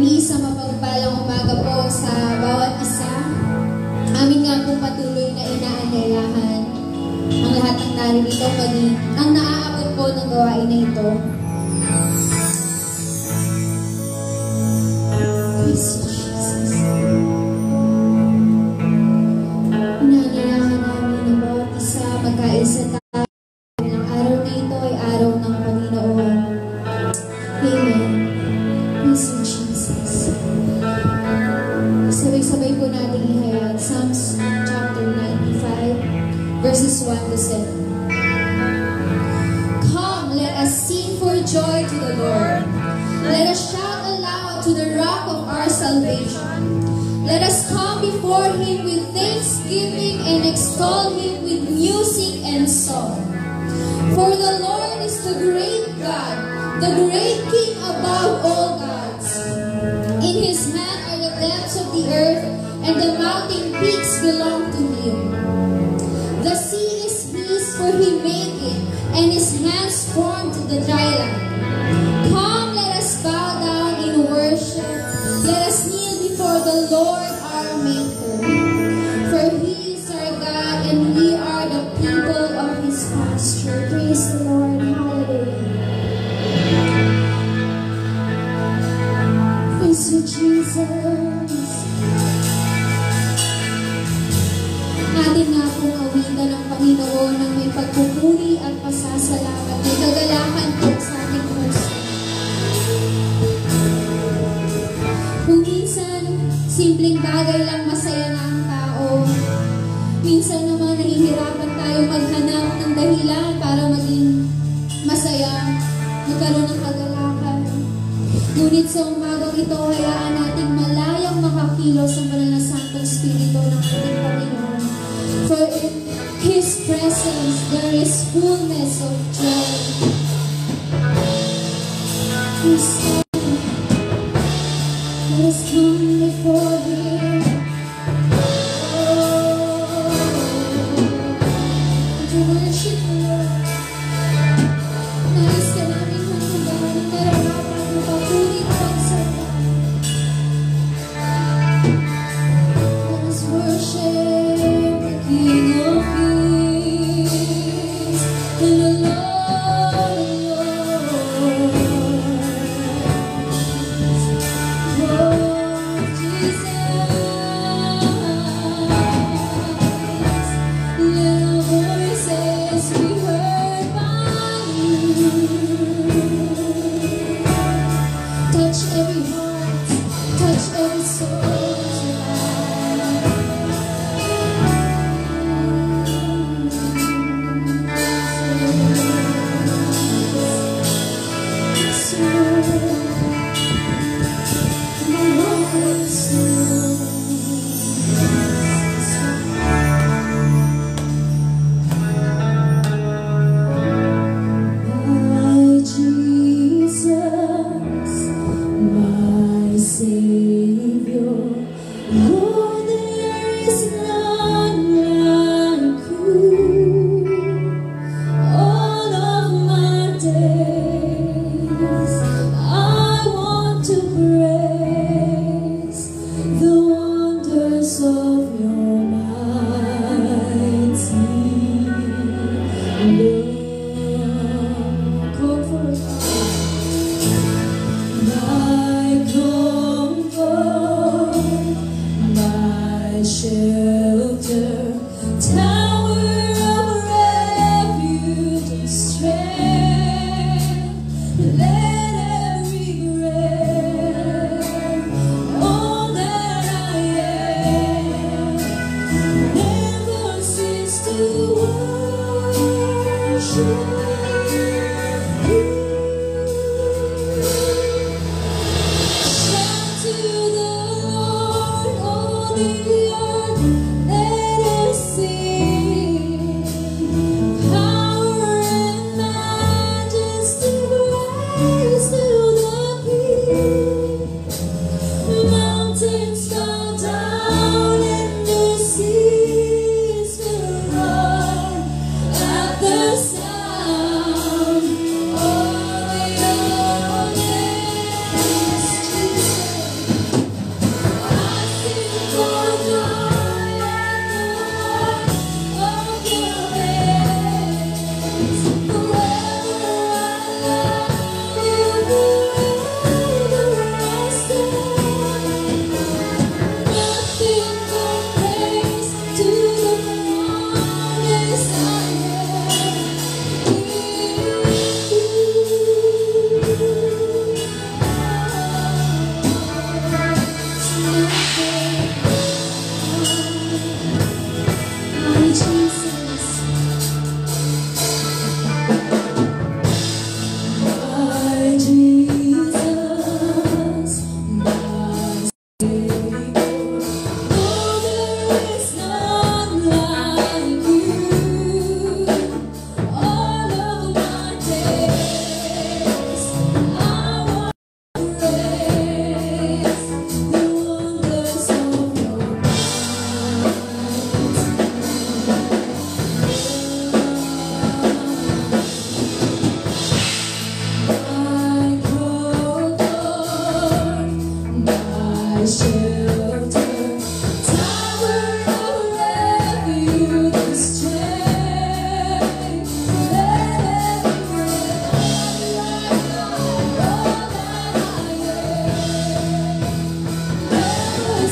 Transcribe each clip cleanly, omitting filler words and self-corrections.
Sa mapagpalang umaga po sa bawat isa. Amin nga po patuloy na inaanyayahan ang lahat ng naririto maging ang naaabot po ng gawain na ito. Praise you, Jesus. Inaanyayahan namin ang bawat isa magkaisa tayo. Ang araw na ito ay araw ng Panginoon. Amen. Praise you, Jesus. Sabay-sabay po natin ihayag Psalms chapter 95 verses 1 to 7. Come, let us sing for joy to the Lord. Let us shout aloud to the rock of our salvation. Let us come before Him with thanksgiving and extol Him with music and song. For the Lord is the great God, the great King above all gods. In His hand are the depths of the earth, and the mountain peaks belong to Him. The sea is His, for He made it, and His hands formed the dry land. Come, let us bow down in worship. Let us kneel before the Lord our Maker. For He is our God, and we are the people of His pasture. Praise the Lord. Hallelujah. Praise you, Jesus. Atin nga pong awitan ng Panginoon ng may pagpupuri at pasasalamat. May kagalakan po sa ating puso. Kung minsan, simpleng bagay lang masaya na ang tao. Minsan naman nahihirapan tayo maghanap ng dahilan para maging masaya, magkaroon ng kagalakan. Ngunit sa umagang ito, hayaan nating malayang makakilos ang banal na Santong Espiritu ng ating Panginoon. For in His presence, there is fullness of joy. Let us come before Him. To worship the Lord. Nais ka namin hanggang ng nararamdaman ng papuri at pagsamba. Let us worship the King of Kings and the Lord of Lords. Oh, Jesus, let our voices be heard by You. Touch every heart, touch every soul My Jesus, my Savior.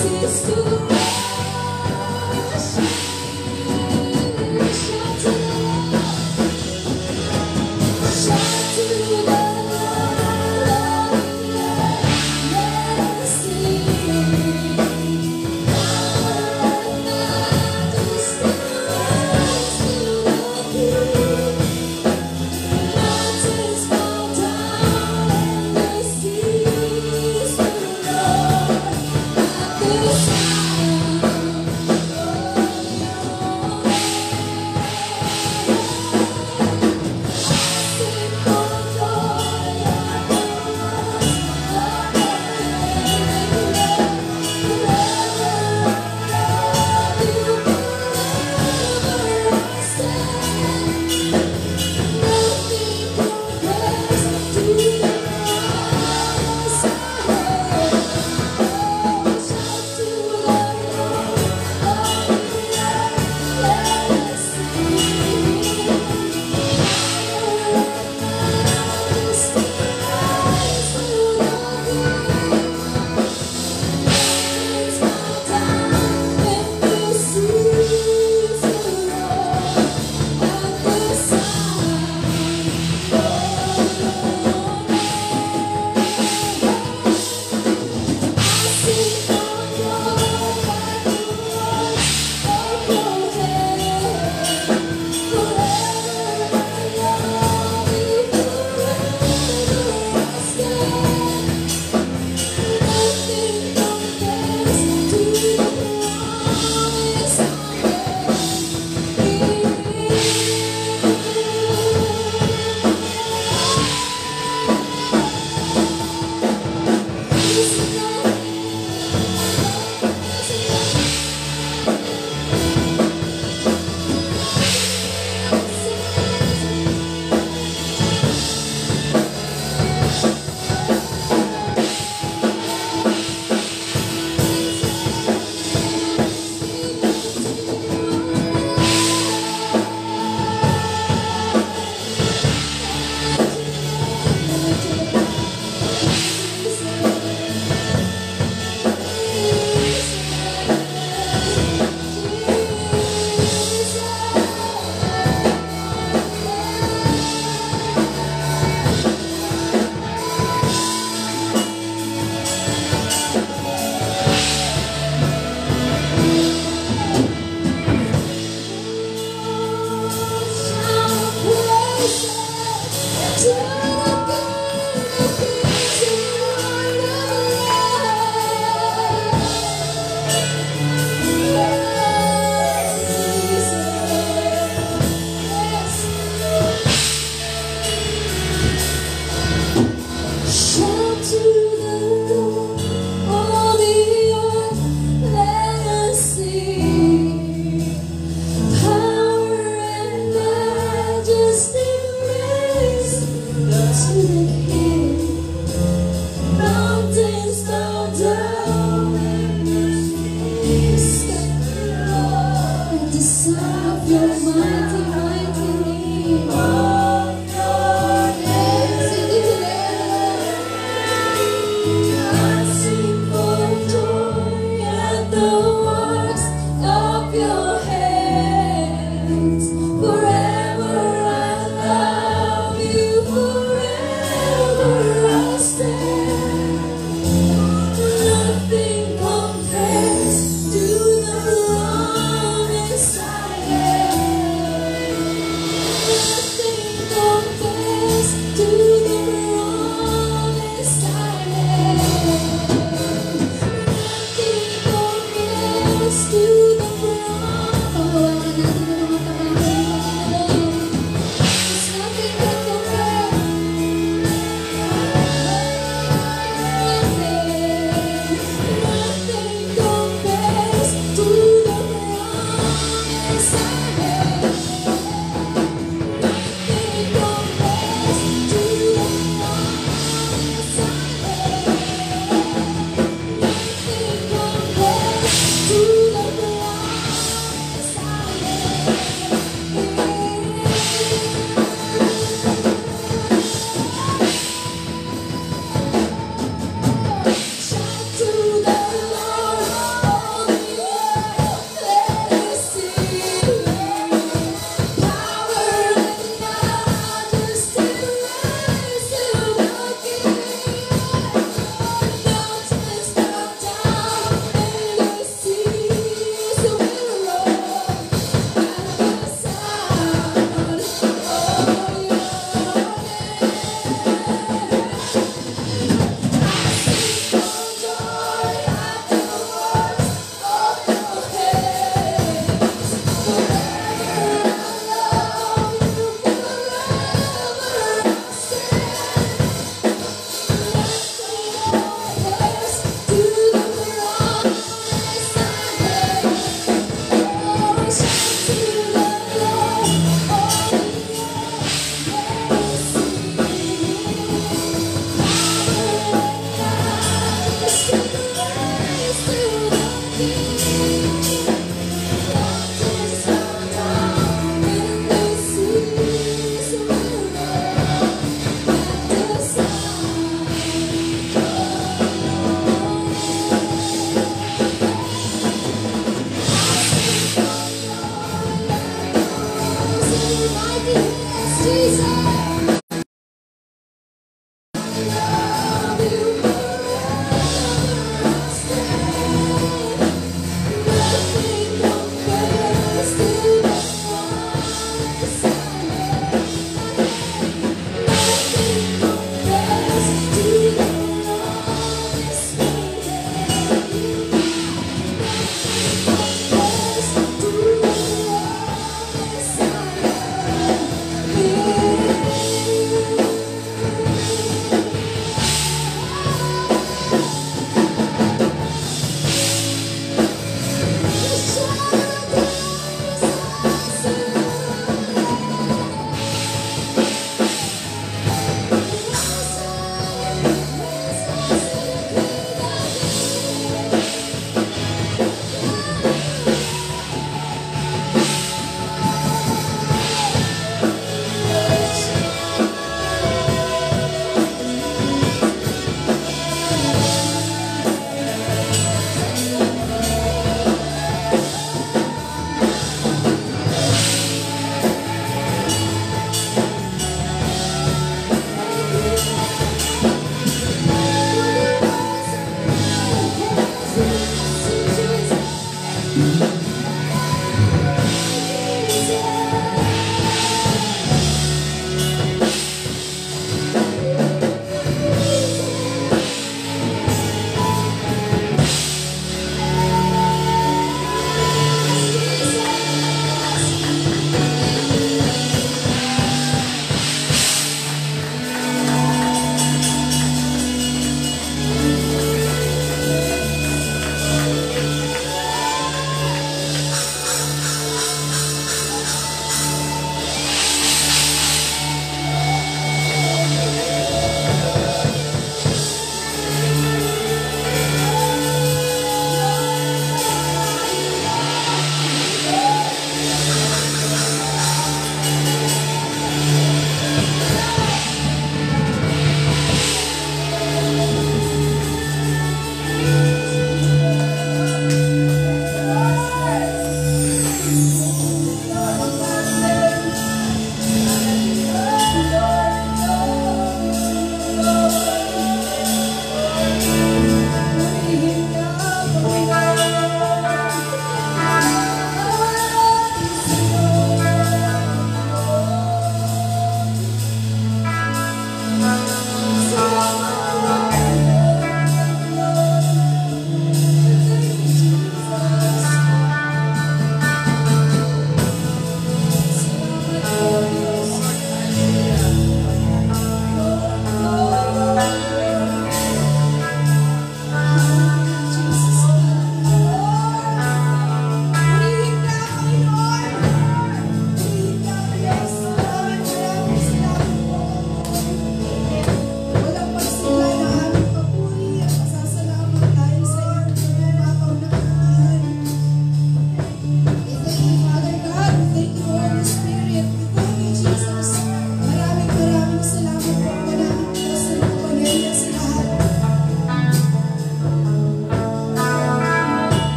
cease to worship. Shout to the Lord. Shout to the Lord. Let us sing. Power and majesty rise to the King. Mountains fall down and the seas will roar at the sound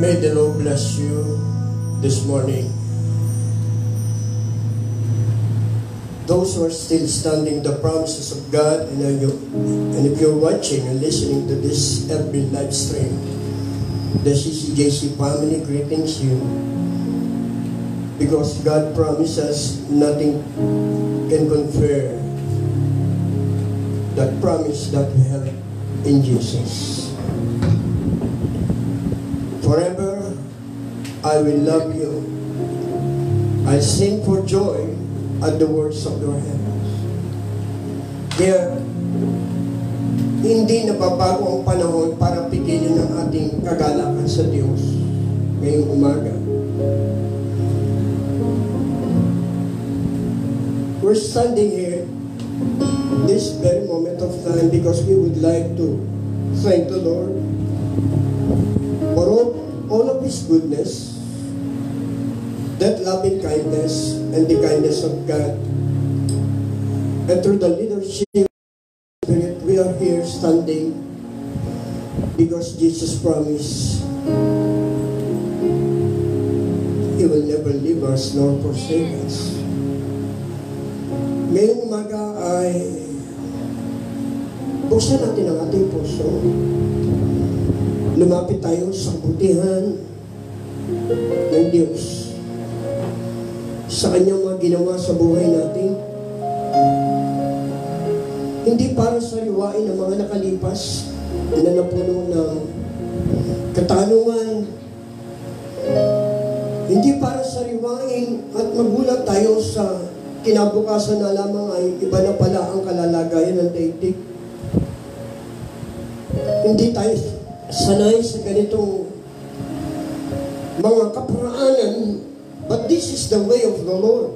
May the Lord bless you this morning. Those who are still standing the promises of God, and if you're watching and listening to this every live stream, the CCJC family greetings you, because God promises nothing can confer that promise that we have in Jesus. Forever I will love you. I sing for joy at the words of your hands. Kaya hindi nababago ang panahon para pigilin ang ating kagalakan sa Diyos ngayong umaga. We're standing here this very moment of time because we would like to thank the Lord for all of His goodness, that loving kindness and the kindness of God. And through the leadership of the Spirit, we are here standing because Jesus promised He will never leave us nor forsake us. Ngayong umaga ay buksan natin ang ating puso. Lumapit tayo sa kabutihan ng Diyos sa Kanyang mga ginawa sa buhay natin. Hindi para sariwain ang mga nakalipas na napuno ng katanungan. Hindi para sariwain at magulat tayo sa kinabukasan na lamang ay iba na pala ang kalalagayan ng daigdig. Hindi tayo sanay sa ganitong mga kaparaanan, but this is the way of the Lord.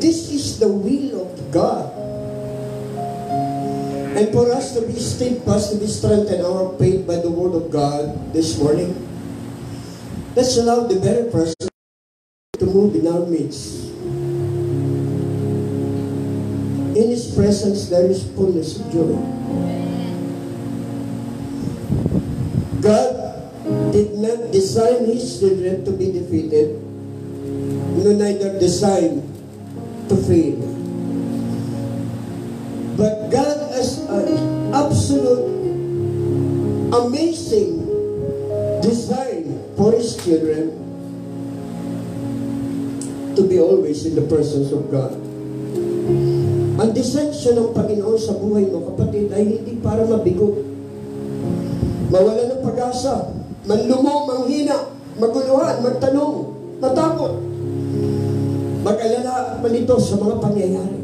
This is the will of God. And for us to be steadfast, to be strengthened our faith by the word of God this morning, let's allow the very presence to move in our midst. In His presence there is fullness of joy. God did not design His children to be defeated, nor neither design to fail. But God has an absolute, amazing design for His children to be always in the presence of God. Ang desensya ng Panginoon sa buhay mo, kapatid, ay hindi para mabigo, mawala ng pag-asa, manlumo, manghina, maguluhan, magtanong, matakot, mag-alala, malito sa mga pangyayari.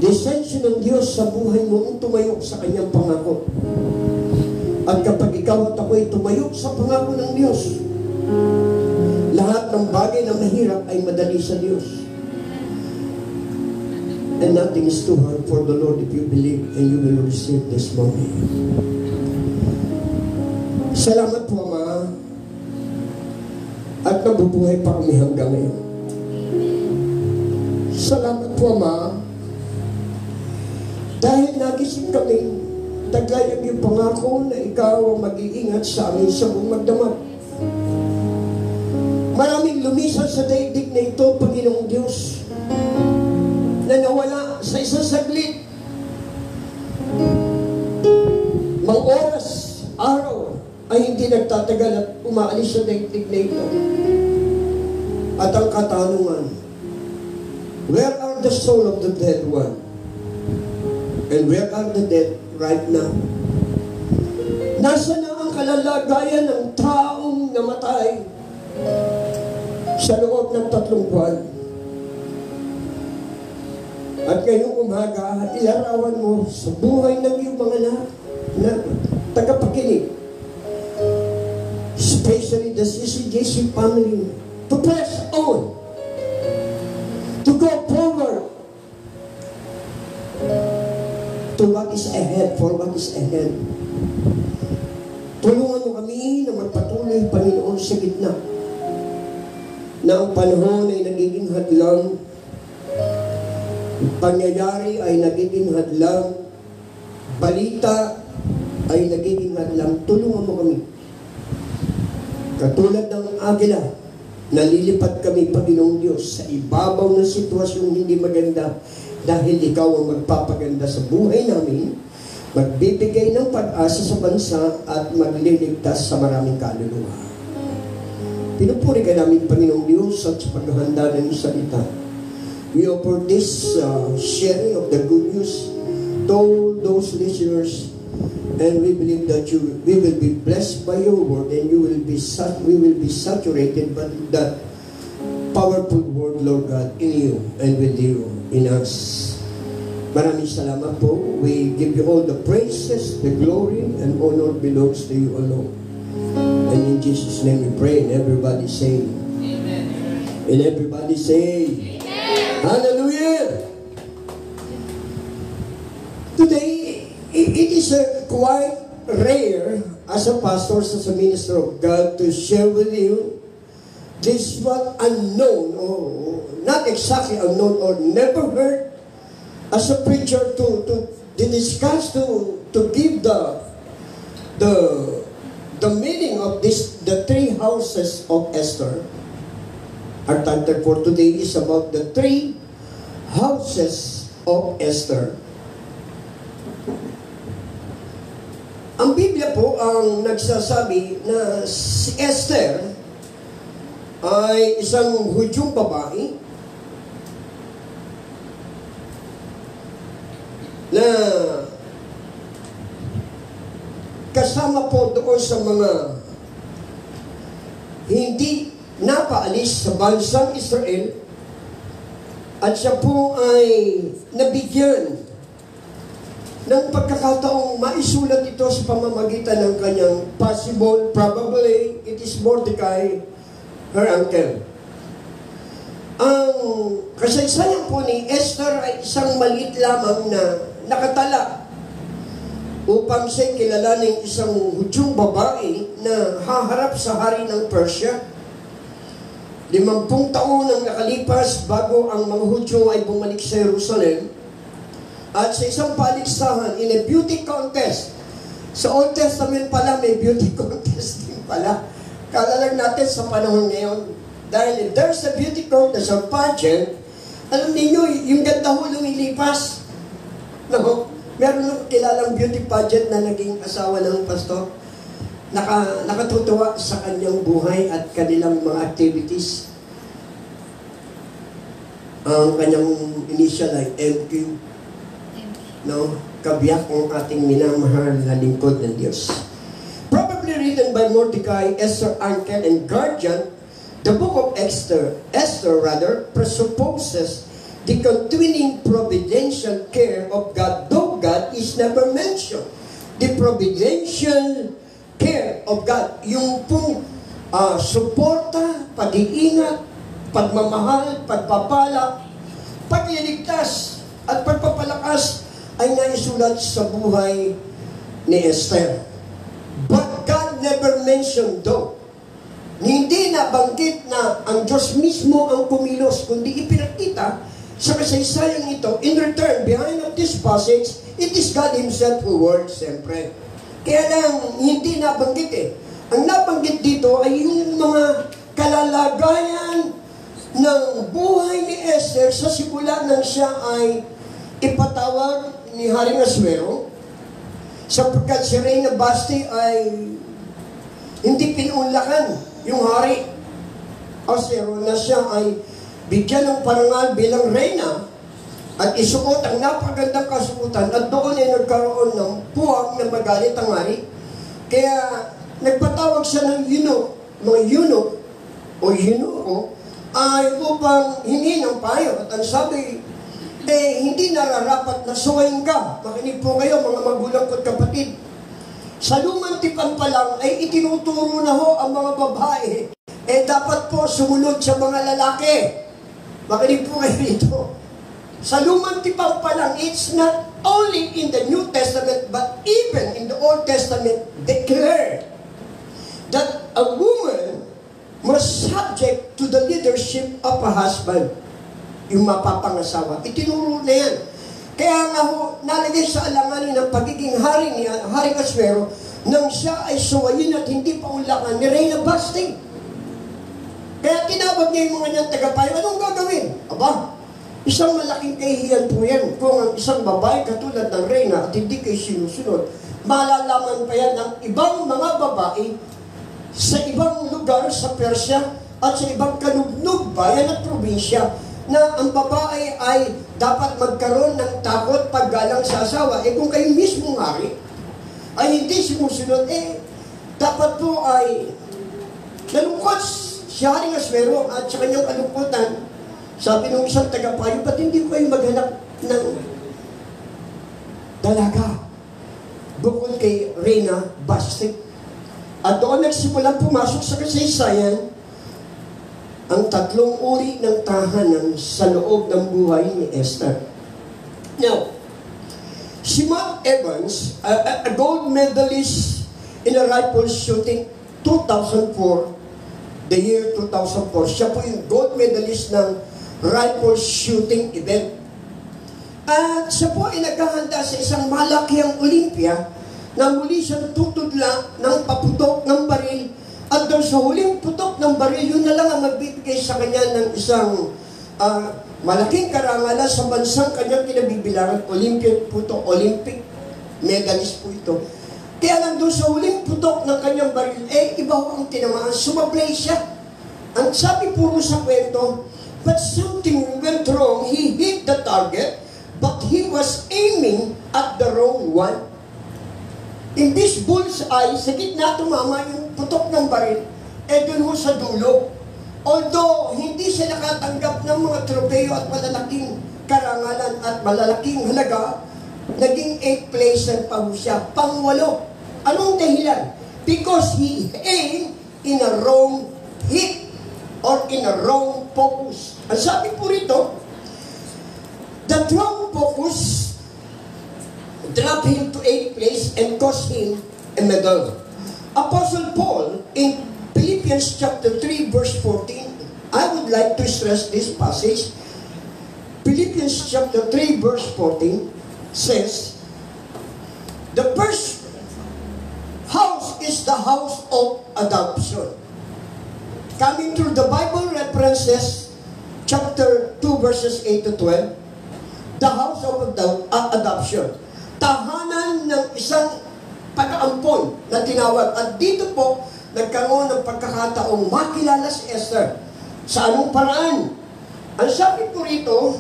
Desensya ng Diyos sa buhay mo ang tumayo sa Kanyang pangako. At kapag ikaw at ako'y tumayo sa pangako ng Diyos, lahat ng bagay na mahirap ay madali sa Diyos. And nothing is too hard for the Lord if you believe and you will receive this morning. Salamat po, Ama, at nabubuhay pa kami hanggang ngayon. Salamat po, Ama, dahil nagising kami, taglay ang iyong pangako na ikaw ang mag-iingat sa amin sa buong magdamag. Maraming lumisan sa daigdig na ito, Panginoong Diyos, na nawala sa isang saglit. Mga oras, araw, ay hindi nagtatagal at umaalis sa daigdig na ito. At ang katanungan, where are the soul of the dead one? And where are the dead right now? Nasaan na ang kalalagayan ng taong namatay sa loob ng 3 buwan? At ngayong umaga, ilarawan mo sa buhay ng iyong mga na tagapakinig, especially the CCJC family, to press on, to go forward to what is ahead, for what is ahead. Tulungan mo kami na magpatuloy, Panginoon, sa gitna na ang panahon ay nagiging hadlang, pangyayari ay nagiging hadlang, balita ay nagiging hadlang. Tulungan mo kami Katulad ng agila, nalilipat kami, Panginoong Diyos, sa ibabaw ng sitwasyong hindi maganda dahil Ikaw ang magpapaganda sa buhay namin, magbibigay ng pag-asa sa bansa at magliligtas sa maraming kaluluwa. Pinupuri ka namin, Panginoong Diyos, at sa paghahanda ng salita. We offer this sharing of the good news to those listeners, and we believe that we will be blessed by your word, and we will be saturated by that powerful word, Lord God, in you and with you in us. Maraming salamat po. We give you all the praises, the glory, and honor belongs to you alone. And in Jesus' name we pray, and everybody say, Amen. And everybody say, Amen. Hallelujah. Today, it is quite rare as a pastor, as a minister of God, to share with you this what unknown, or not exactly unknown, or never heard as a preacher to discuss, to give the meaning of the three houses of Esther. Our title for today is about the three houses of Esther. Ang Biblia po ang nagsasabi na si Esther ay isang Hudyong babae na kasama po doon sa mga hindi napaalis sa bansang Israel, at siya po ay nabigyan ng pagkakataong maisulat ito sa pamamagitan ng kanyang probably it is Mordecai, her uncle. Ang kasaysayan po ni Esther ay isang maliit lamang na nakatala upang siya kilalaning isang Hudyong babae na haharap sa hari ng Persia. 50 taon ang nakalipas bago ang mga Hudyo ay bumalik sa Jerusalem, at sa isang paligsahan in a beauty contest. Sa Old Testament pala may beauty contest din pala. Kala lang natin sa panahon ngayon, dahil if there's a beauty contest or pageant, alam ninyo, yung ganda ho lumilipas. No? Meron nung kilalang beauty pageant na naging asawa ng pastor. Nakatutuwa sa kanyang buhay at kanilang mga activities. Ang kanyang initial ay MQ. No? Kabiyak ang ating minamahal na lingkod ng Diyos. Probably written by Mordecai, Esther, uncle, and guardian, the book of Esther presupposes the continuing providential care of God, though God is never mentioned. The providential care of God, yung pong suporta, pag-iingat, pagmamahal, pagpapala, pagliligtas, at pagpapalakas ay naisulat sa buhay ni Esther. But God never mentioned though. Hindi nabanggit na ang Diyos mismo ang kumilos, kundi ipinakita sa kasaysayang ito. In return, behind of this passage, it is God Himself who works, siyempre. Kaya lang, hindi nabanggit eh. Ang nabanggit dito ay yung mga kalalagayan ng buhay ni Esther sa simula nang siya ay ipatawag ni Haring Asuero, sapagkat si Reyna Basti ay hindi pinunlakan yung hari Asuero na siya ay bigyan ng parangal bilang reyna at isuot ang napagandang kasuotan, at doon ay nagkaroon ng puwang na magalit ang hari. Kaya nagpatawag siya ng mga eunuch o eunuko ay upang hingi ng payo, at ang sabi, hindi nararapat na suwain ka. Makinig po kayo mga magulang at kapatid. Sa lumang tipan pa lang ay itinuturo na ho ang mga babae. Dapat po sumunod sa mga lalaki. Makinig po kayo dito. Sa lumang tipan pa lang, it's not only in the New Testament but even in the Old Testament declared that a woman must subject to the leadership of a husband. Yung mapapangasawa. Itinuro na yan. Kaya nga ho, nalagay sa alanganin ng pagiging hari ni Haring Asuero nang siya ay suwayin at hindi paulangan ni Reyna Basti. Kaya tinawag niya yung mga niyang tagapayo, anong gagawin? Aba, isang malaking kahihiyan po yan. Kung ang isang babae katulad ng Reyna at hindi kayo sinusunod, malalaman pa yan ng ibang mga babae sa ibang lugar sa Persia at sa ibang kanubnog bayan at probinsya na ang babae ay dapat magkaroon ng takot paggalang sa asawa. Kung kayo mismo hari ay hindi sumusunod, dapat po ay nalungkot si Haring Aswero at sa kanyang kalungkutan. Sabi ng isang tagapayo, ba't hindi ko kayo maghanap ng dalaga bukod kay Reyna Basti? At doon nagsimulang pumasok sa kasaysayan ang tatlong uri ng tahanan sa loob ng buhay ni Esther. Now, si Mark Evans, a gold medalist in a rifle shooting 2004, the year 2004, siya po yung gold medalist ng rifle shooting event. At siya po ay naghahanda sa isang malakihang Olympia na muli siya tutudla ng paputok ng baril. At doon sa huling putok ng baril, yun na lang ang magbibigay sa kanya ng isang malaking karangalan sa bansang kanyang kinabibilangan. Olympic po ito, Olympic medalist po ito. Kaya lang doon sa huling putok ng kanyang baril, iba ang tinamaan, sumablay siya. Ang sabi puro sa kwento, but something went wrong. He hit the target, but he was aiming at the wrong one. In this bullseye, sa gitna tumama yung putok ng baril, doon ho sa dulo. Although, hindi siya nakatanggap ng mga tropeyo at malalaking karangalan at malalaking halaga, naging 8th placer pa ho siya, pang-8. Anong dahilan? Because he aimed in a wrong hit or in a wrong focus. Ang sabi po rito, the wrong focus drop him to 8th place and cost him a medal. Apostle Paul in Philippians chapter 3 verse 14, I would like to stress this passage. Philippians chapter 3 verse 14 says, the first house is the house of adoption. Coming through the Bible references, chapter 2 verses 8 to 12, the house of adoption. Tahanan ng isang pag-aampon na tinawag. At dito po, nagkaroon ng pagkakataong makilala si Esther. Sa anong paraan? Ang sabi po rito,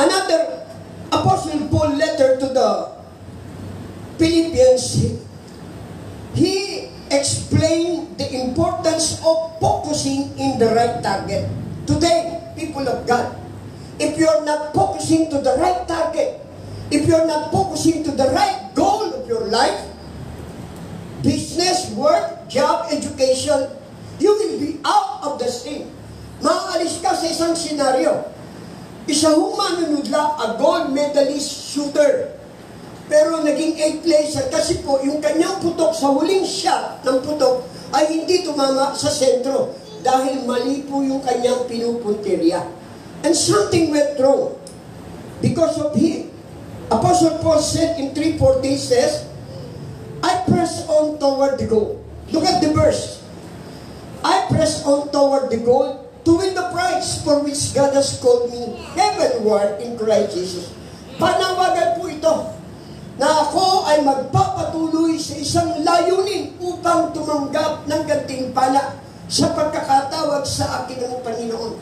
another Apostle Paul letter to the Philippians, he explained the importance of focusing in the right target. Today, people of God, if you're not focusing to the right target, if you're not focusing to the right goal of your life, business, work, job, education, you will be out of the stream. Maalis ka sa isang senaryo. Isa manunudla, a gold medalist shooter. Pero naging 8th placer kasi po yung kanyang putok sa huling shot ng putok ay hindi tumama sa sentro dahil mali po yung kanyang pinupuntirya. And something went wrong because of him. Apostle Paul said in 3:14 says, I press on toward the goal. Look at the verse. I press on toward the goal to win the prize for which God has called me heavenward in Christ Jesus. Panawagan po ito na ako ay magpapatuloy sa isang layunin upang tumanggap ng gantimpala sa pagkakatawag sa akin ng Panginoon.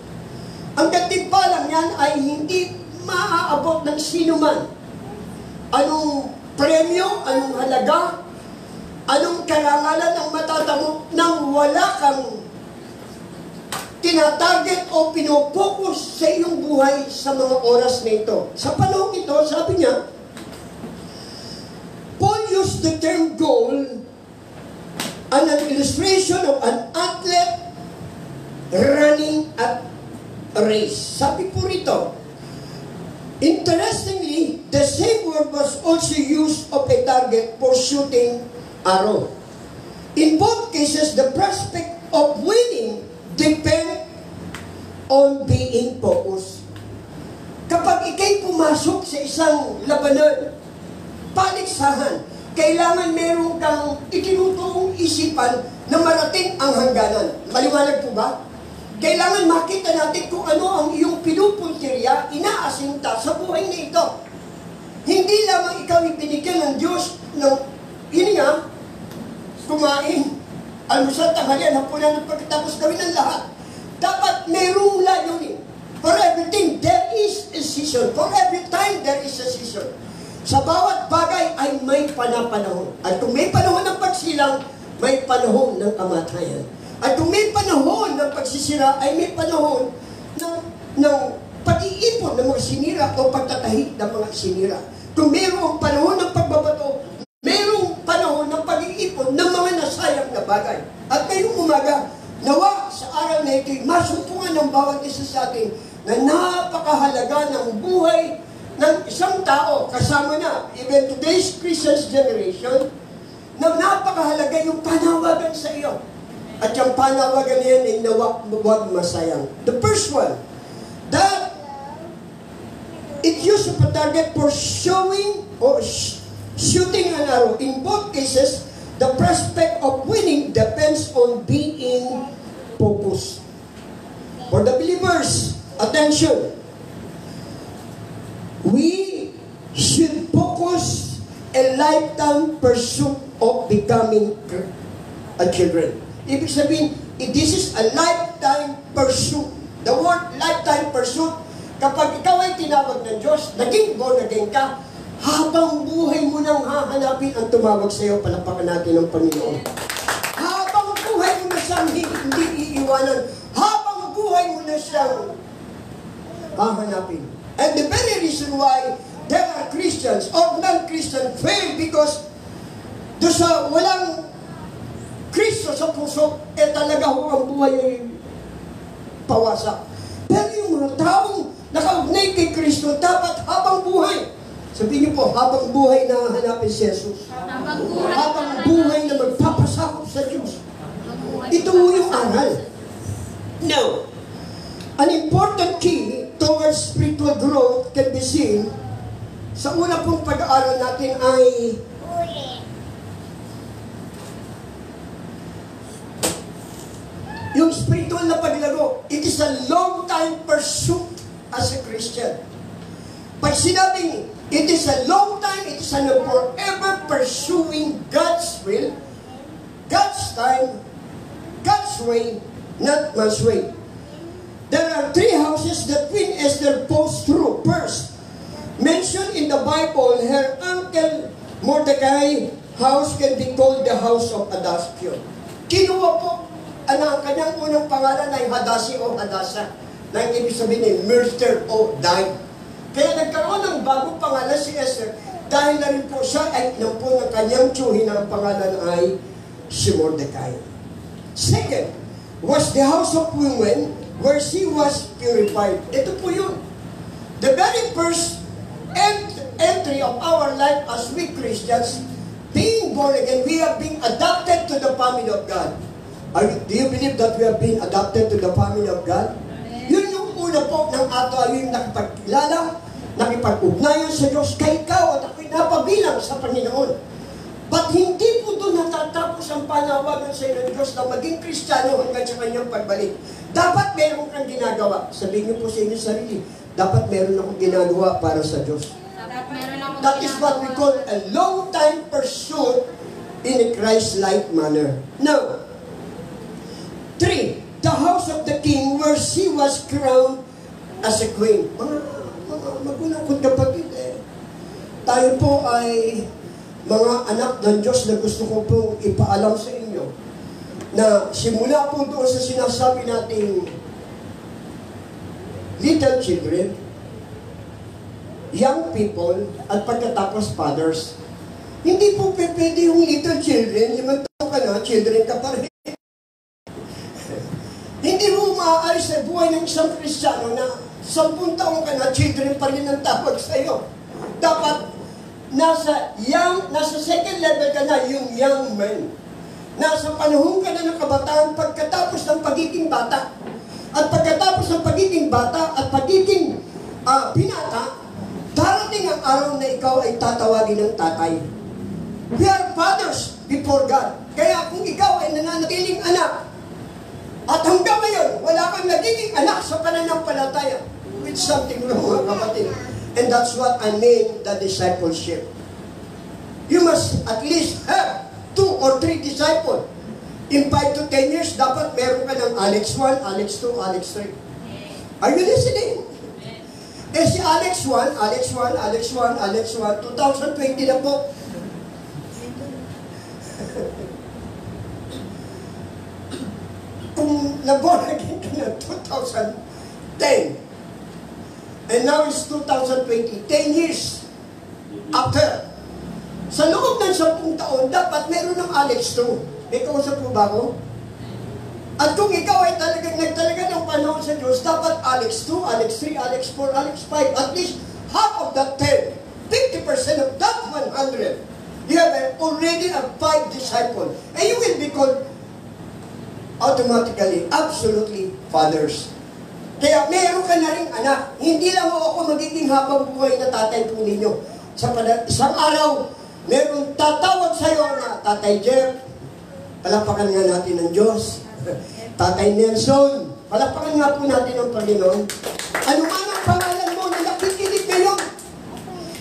Ang gantimpala niyan ay hindi maaabot ng sino man. Anong premyo, anong halaga, anong karangalan ang matatamo nang wala kang tinatarget o pinopokus sa iyong buhay sa mga oras na ito. Sa panahon ito, sabi niya, Paul used the term goal as an illustration of an athlete running at a race. Sabi po rito, interestingly, the same word was also used of a target for shooting arrow. In both cases, the prospect of winning depend on being focused. Kapag ikay pumasok sa isang labanan, paligsahan, kailangan meron kang itinutuong isipan na marating ang hangganan. Maliwanag po ba? Kailangan makita natin kung ano ang iyong pinupuntirya, inaasinta sa buhay na ito. Hindi lamang ikaw ibinigyan ng Diyos ng hininga, kumain, almusal, tanghalian, hapunan, at pagkatapos gawin ang lahat. Dapat merong layunin. For everything, there is a season. For every time, there is a season. Sa bawat bagay ay may panahon. At kung may panahon ng pagsilang, may panahon ng kamatayan. At kung may panahon ng pagsisira, ay may panahon ng pag-iipon ng mga sinira o pagtatahi ng mga sinira. Kung mayroong panahon ng pagbabato, mayroong panahon ng pag-iipon ng mga nasayang na bagay. At ngayong umaga, nawa sa araw na ito'y masumpungan ng bawat isa sa atin na napakahalaga ng buhay ng isang tao, kasama na, even today's Christian's generation, na napakahalaga yung panawagan sa iyo. At yung panawagan niyan ay huwag masayang. The first one, that it used a target for showing or shooting an arrow. In both cases, the prospect of winning depends on being focused. For the believers, attention. We should focus a lifetime pursuit of becoming a children. Ibig sabihin, this is a lifetime pursuit. The word lifetime pursuit, kapag ikaw ay tinawag ng Diyos, naging born again ka, habang buhay mo nang hahanapin ang tumawag sa iyo, palapakan natin ng Panginoon. Habang buhay mo na siyang hindi iiwanan, habang buhay mo na siyang hahanapin. And the very reason why there are Christians or non-Christians fail because doon sa walang Kristo sa puso, talaga ho ang buhay ay pawasak. Pero yung mga taong nakaugnay kay Kristo, dapat habang buhay. Sabihin niyo po, habang buhay na hanapin si Jesus. Habang buhay na magpapasakop sa Diyos. Ito yung aral. Now, an important key towards spiritual growth can be seen sa una pong pag-aaral natin ay yung spiritual na paglago. It is a long-time pursuit as a Christian. Pag sinabing, it is a long time, it is a forever pursuing God's will, God's time, God's way, not man's way. There are three houses that Queen Esther passed through. First, mentioned in the Bible, her uncle Mordecai house can be called the house of Hadassion. Kinuha po ang kanyang unang pangalan ay Hadasi o Hadasa, na ibig sabihin ay murder o died. Kaya nagkaroon ng bagong pangalan si Esther dahil na rin po siya ay inampun ng kanyang tiyuhin na ang pangalan ay si Mordecai. Second, was the house of women where she was purified. Ito po yun. The very first entry of our life as we Christians, being born again, we have been adopted to the family of God. Do you believe that we have been adopted to the family of God? Yun yung una po ng ato ay yung nakipagkilala, nakipag-ugnayan sa Diyos kay ikaw at ako'y napabilang sa Panginoon. But hindi po doon natatapos ang panawagan sa iyo ng Diyos na maging Kristiyano hanggang sa kanyang pagbalik. Dapat meron kang ginagawa. Sabihin niyo po sa inyong sarili, dapat meron akong ginagawa para sa Diyos. That is what we call a long-time pursuit in a Christ-like manner. Now, 3, the house of the king where she was crowned as a queen. Mga magulang kong kapatid, tayo po ay mga anak ng Diyos na gusto ko pong ipaalam sa inyo na simula po doon sa sinasabi nating little children, young people, at pagkatapos fathers. Hindi po pwede yung little children, 5 taon ka na, children ka pa rin. Hindi mo maaalis sa buhay ng isang Kristiyano na 10 taon ka na, children pa rin ang tawag sa iyo. Dapat nasa second level ka na, yung young man. Nasa panahon ka na ng kabataan pagkatapos ng pagiging bata. At pagkatapos ng pagiging bata at pagiging binata, darating ang araw na ikaw ay tatawagin ng tatay. We are fathers before God. Kaya kung ikaw ay nananatiling anak, at hanggang ngayon, wala kang nagiging anak sa pananampalataya, with something wrong, mga kapatid. And that's what I mean the discipleship. You must at least have 2 or 3 disciples. In 5 to 10 years, dapat meron ka ng Alex 1, Alex 2, Alex 3. Are you listening? Eh si Alex 1, Alex 1, Alex 1, Alex 1, 2020 na po. Kung nag-born again ka na 2010, and now it's 2020, 10 years after. Sa loob ng 10 taon, dapat meron ng Alex 2. May kausap po ba ako? At kung ikaw ay nagtalaga ng panahon sa Diyos, dapat Alex 2, Alex 3, Alex 4, Alex 5, at least half of that 10, 50% of that 100, you have already a 5 disciples. And you will be called automatically, absolutely fathers. Kaya meron ka na rin anak. Hindi lang ako magiging habang buhay na tatay po ninyo. Isang araw, meron tatawag sa'yo na Tatay Jeff, palapakan nga natin ng Diyos. Tatay Nelson, palapakan nga po natin ng Panginoon. Ano man ang pangalan mo na nakikinig ngayon?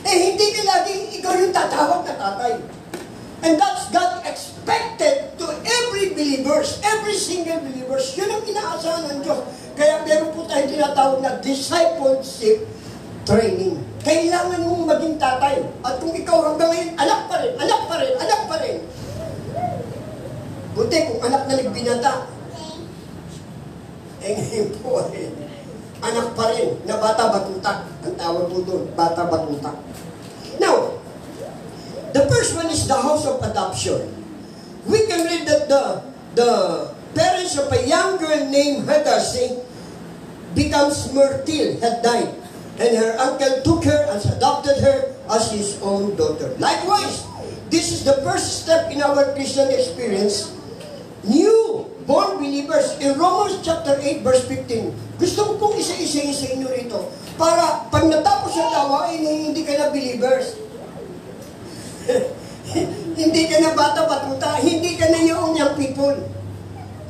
Eh, hindi ka laging ikaw yung tatawag na tatay. And that's God expected to every believers, every single believers. Yun ang inaasahan ng Diyos. Kaya meron po tayong tinatawag na discipleship training. Kailangan mong maging tatay. At kung ikaw hanggang ngayon, anak pa rin, anak pa rin, anak pa rin. Buti kung anak na nagbinata. Eh ngayon po anak pa rin na bata-batutak. Ang tawag po doon, bata-batutak. Now, the first one is the house of adoption. We can read that the parents of a young girl named Hadassah becomes Myrtle, had died. And her uncle took her and adopted her as his own daughter. Likewise, this is the first step in our Christian experience. New born believers in Romans chapter 8 verse 15. Gusto ko pong isa-isayin sa inyo rito para pag natapos ang gawain, hindi ka na believers. Hindi ka na bata-batuta, hindi ka na yung young people.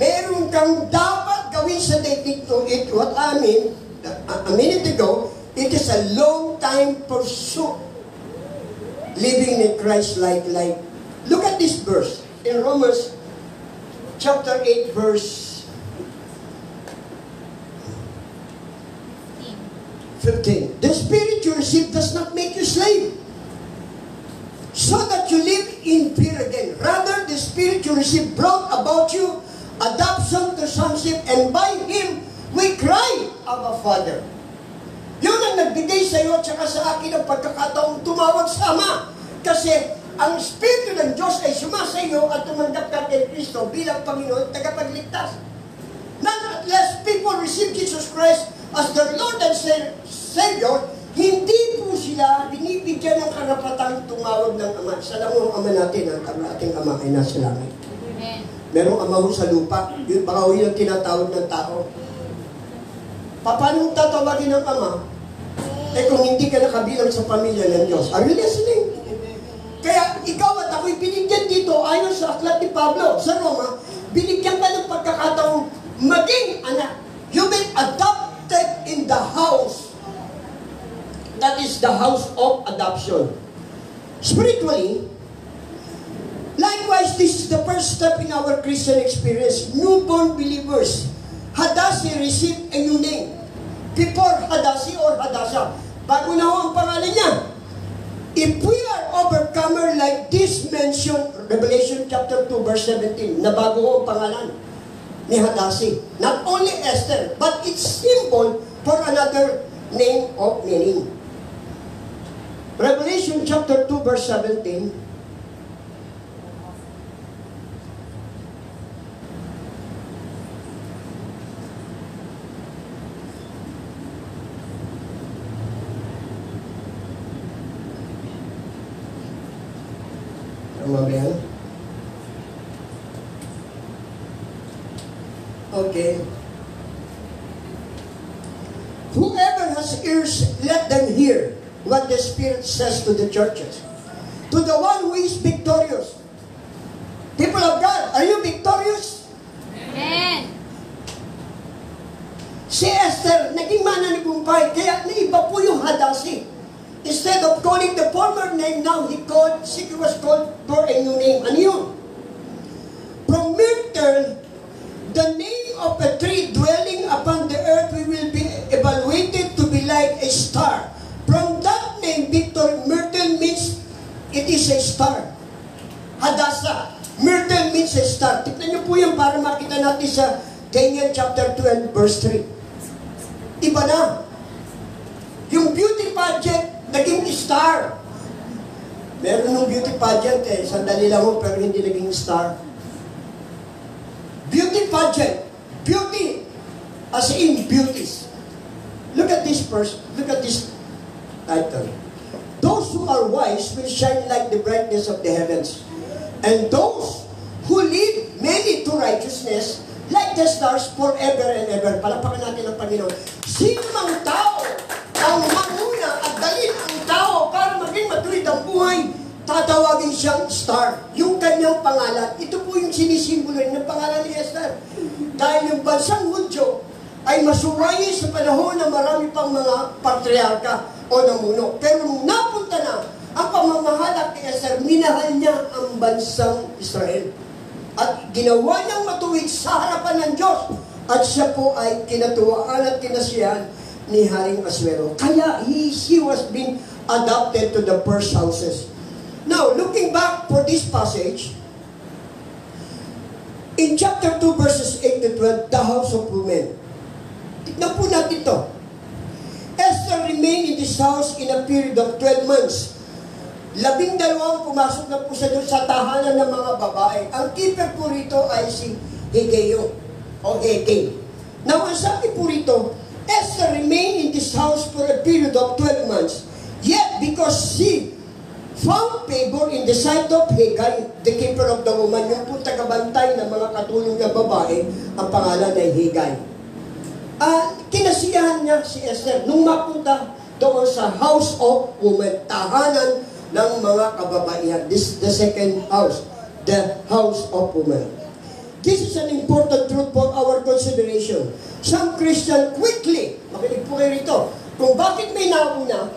Meron kang dapat gawin sa dating to it. What I mean, a minute ago, it is a long time pursuit. Living in Christ-like life. Look at this verse in Romans chapter 8 verse 15. The spirit you receive does not make you slave, so that you live in fear again. Rather, the spirit you receive brought about you adoption to sonship, and by Him we cry, Abba, Father. Yun ang nagbigay sa iyo at saka sa akin ang pagkakataong tumawag sa Ama. Kasi ang Espiritu ng Diyos ay sumasa iyo at tumanggap ka kay Kristo bilang Panginoon at tagapagligtas. Nonetheless, people receive Jesus Christ as their Lord and Savior, hindi po sila binibigyan ng karapatang tumawag ng Ama. Sa lamang Ama natin, ang ating Ama ay nasa langit. Amen. Merong Ama ho sa lupa. Yun, baka yun ang tinatawag ng tao. Paano tatawagin ng Ama? Eh kung hindi ka nakabilang sa pamilya ng Diyos. Are you listening? Kaya ikaw at ako'y binigyan dito ayon sa aklat ni Pablo sa Roma, binigyan ka ng pagkakataong maging anak. You've been adopted in the house. That is the house of adoption. Spiritually, likewise, this is the first step in our Christian experience. Newborn believers. Hadassah received a new name. Before Hadassah or Hadassah, bago na ho ang pangalan niya. If we are overcomer like this mentioned, Revelation chapter 2 verse 17, na bago ho ang pangalan ni Hadassah. Not only Esther, but it's symbol for another name of meaning. Revelation chapter 2 verse 17, okay. Whoever has ears, let them hear what the Spirit says to the churches. To the one who is victorious. People of God, are you victorious? Amen. Si Esther, naging mananagumpay, kaya naiba po yung Hadasi. Instead of calling the former name, now she was called for a new name. Ano yun? From Myrtle, the name of a tree dwelling upon the earth, we will be evaluated to be like a star. From that name, Myrtle means it is a star. Hadassah, Myrtle means a star. Tignan niyo po yan para makita natin sa Daniel chapter 12 verse 3. Iba na. Yung beauty pageant, naging star. Meron nung beauty pageant sandali lang ho, pero hindi naging star. Beauty pageant. Beauty. As in beauties. Look at this verse. Look at this title. Those who are wise will shine like the brightness of the heavens. And those who lead many to righteousness like the stars forever and ever. Palapakan natin ang Panginoon. Sino mang tao ang manguna at dalhin ang tao para maging matuwid ang buhay, tatawagin siyang star. Yung kanyang pangalan, ito po yung sinisimbolo ng pangalan ni Esther. Dahil yung bansang Hudyo ay masuwayi sa panahon na marami pang mga patriarka o namuno. Pero nung napunta na ang pamamahala kay Esther, minahal niya ang bansang Israel. At ginawa niyang matuwid sa harapan ng Diyos. At siya po ay kinatuwaan at kinasiyahan ni Haring Asuero. Kaya she was being adopted to the first houses. Now, looking back for this passage, in chapter 2 verses 8 to 12, the house of women. Tignan po natin ito. Esther remained in this house in a period of 12 months. 12 pumasok na po siya doon sa tahanan ng mga babae. Ang keeper po rito ay si Hegeyo o Hege. Now, ang sabi po rito, Esther remained in this house for a period of 12 months. Yet, because she found favor in the sight of Hegai, the keeper of the woman, yung po tagabantay ng mga katulong na babae, ang pangalan ay Hegai. Kinasiyahan niya si Esther nung mapunta doon sa house of women, tahanan ng mga kababaihan. This is the second house, the house of women. This is an important truth for our consideration. Some Christian quickly, makinig po kayo rito, kung bakit may nauna,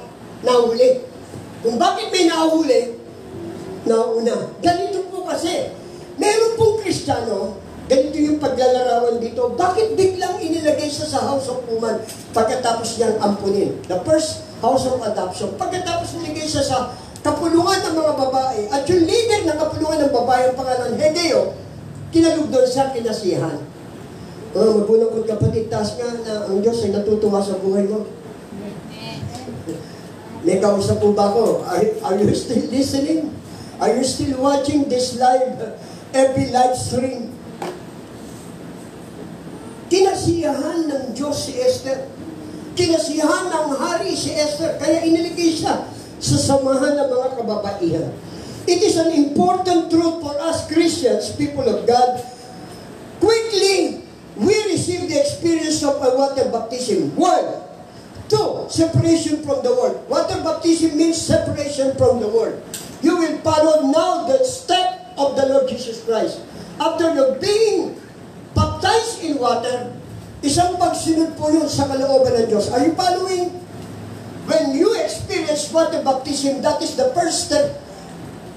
nahuli. Kung bakit may nahuli, nauna. Ganito po kasi, meron pong Kristiyano, ganito yung paglalarawan dito, bakit biglang inilagay siya sa house of woman pagkatapos niyang ampunin? The first house of adoption. Pagkatapos nilagay siya sa kapulungan ng mga babae, at yung leader ng kapulungan ng babae, ang pangalan Hegeo, kinalug doon sa kinasihan. Magulang ko kapatid, taas nga na ang Diyos ay natutuwa sa buhay mo. May kausap po ba ako? Are you still listening? Are you still watching this live, every live stream? Kinasiyahan ng Diyos si Esther. Kinasiyahan ng hari si Esther. Kaya iniligay siya sa samahan ng mga kababaihan. It is an important truth for us Christians, people of God. Quickly, we receive the experience of a water baptism. 1. 2, separation from the world. Water baptism means separation from the world. You will follow now the step of the Lord Jesus Christ. After you being baptized in water, isang pagsunod po yun sa kalooban ng Diyos. Are you following? When you experience water baptism, that is the first step.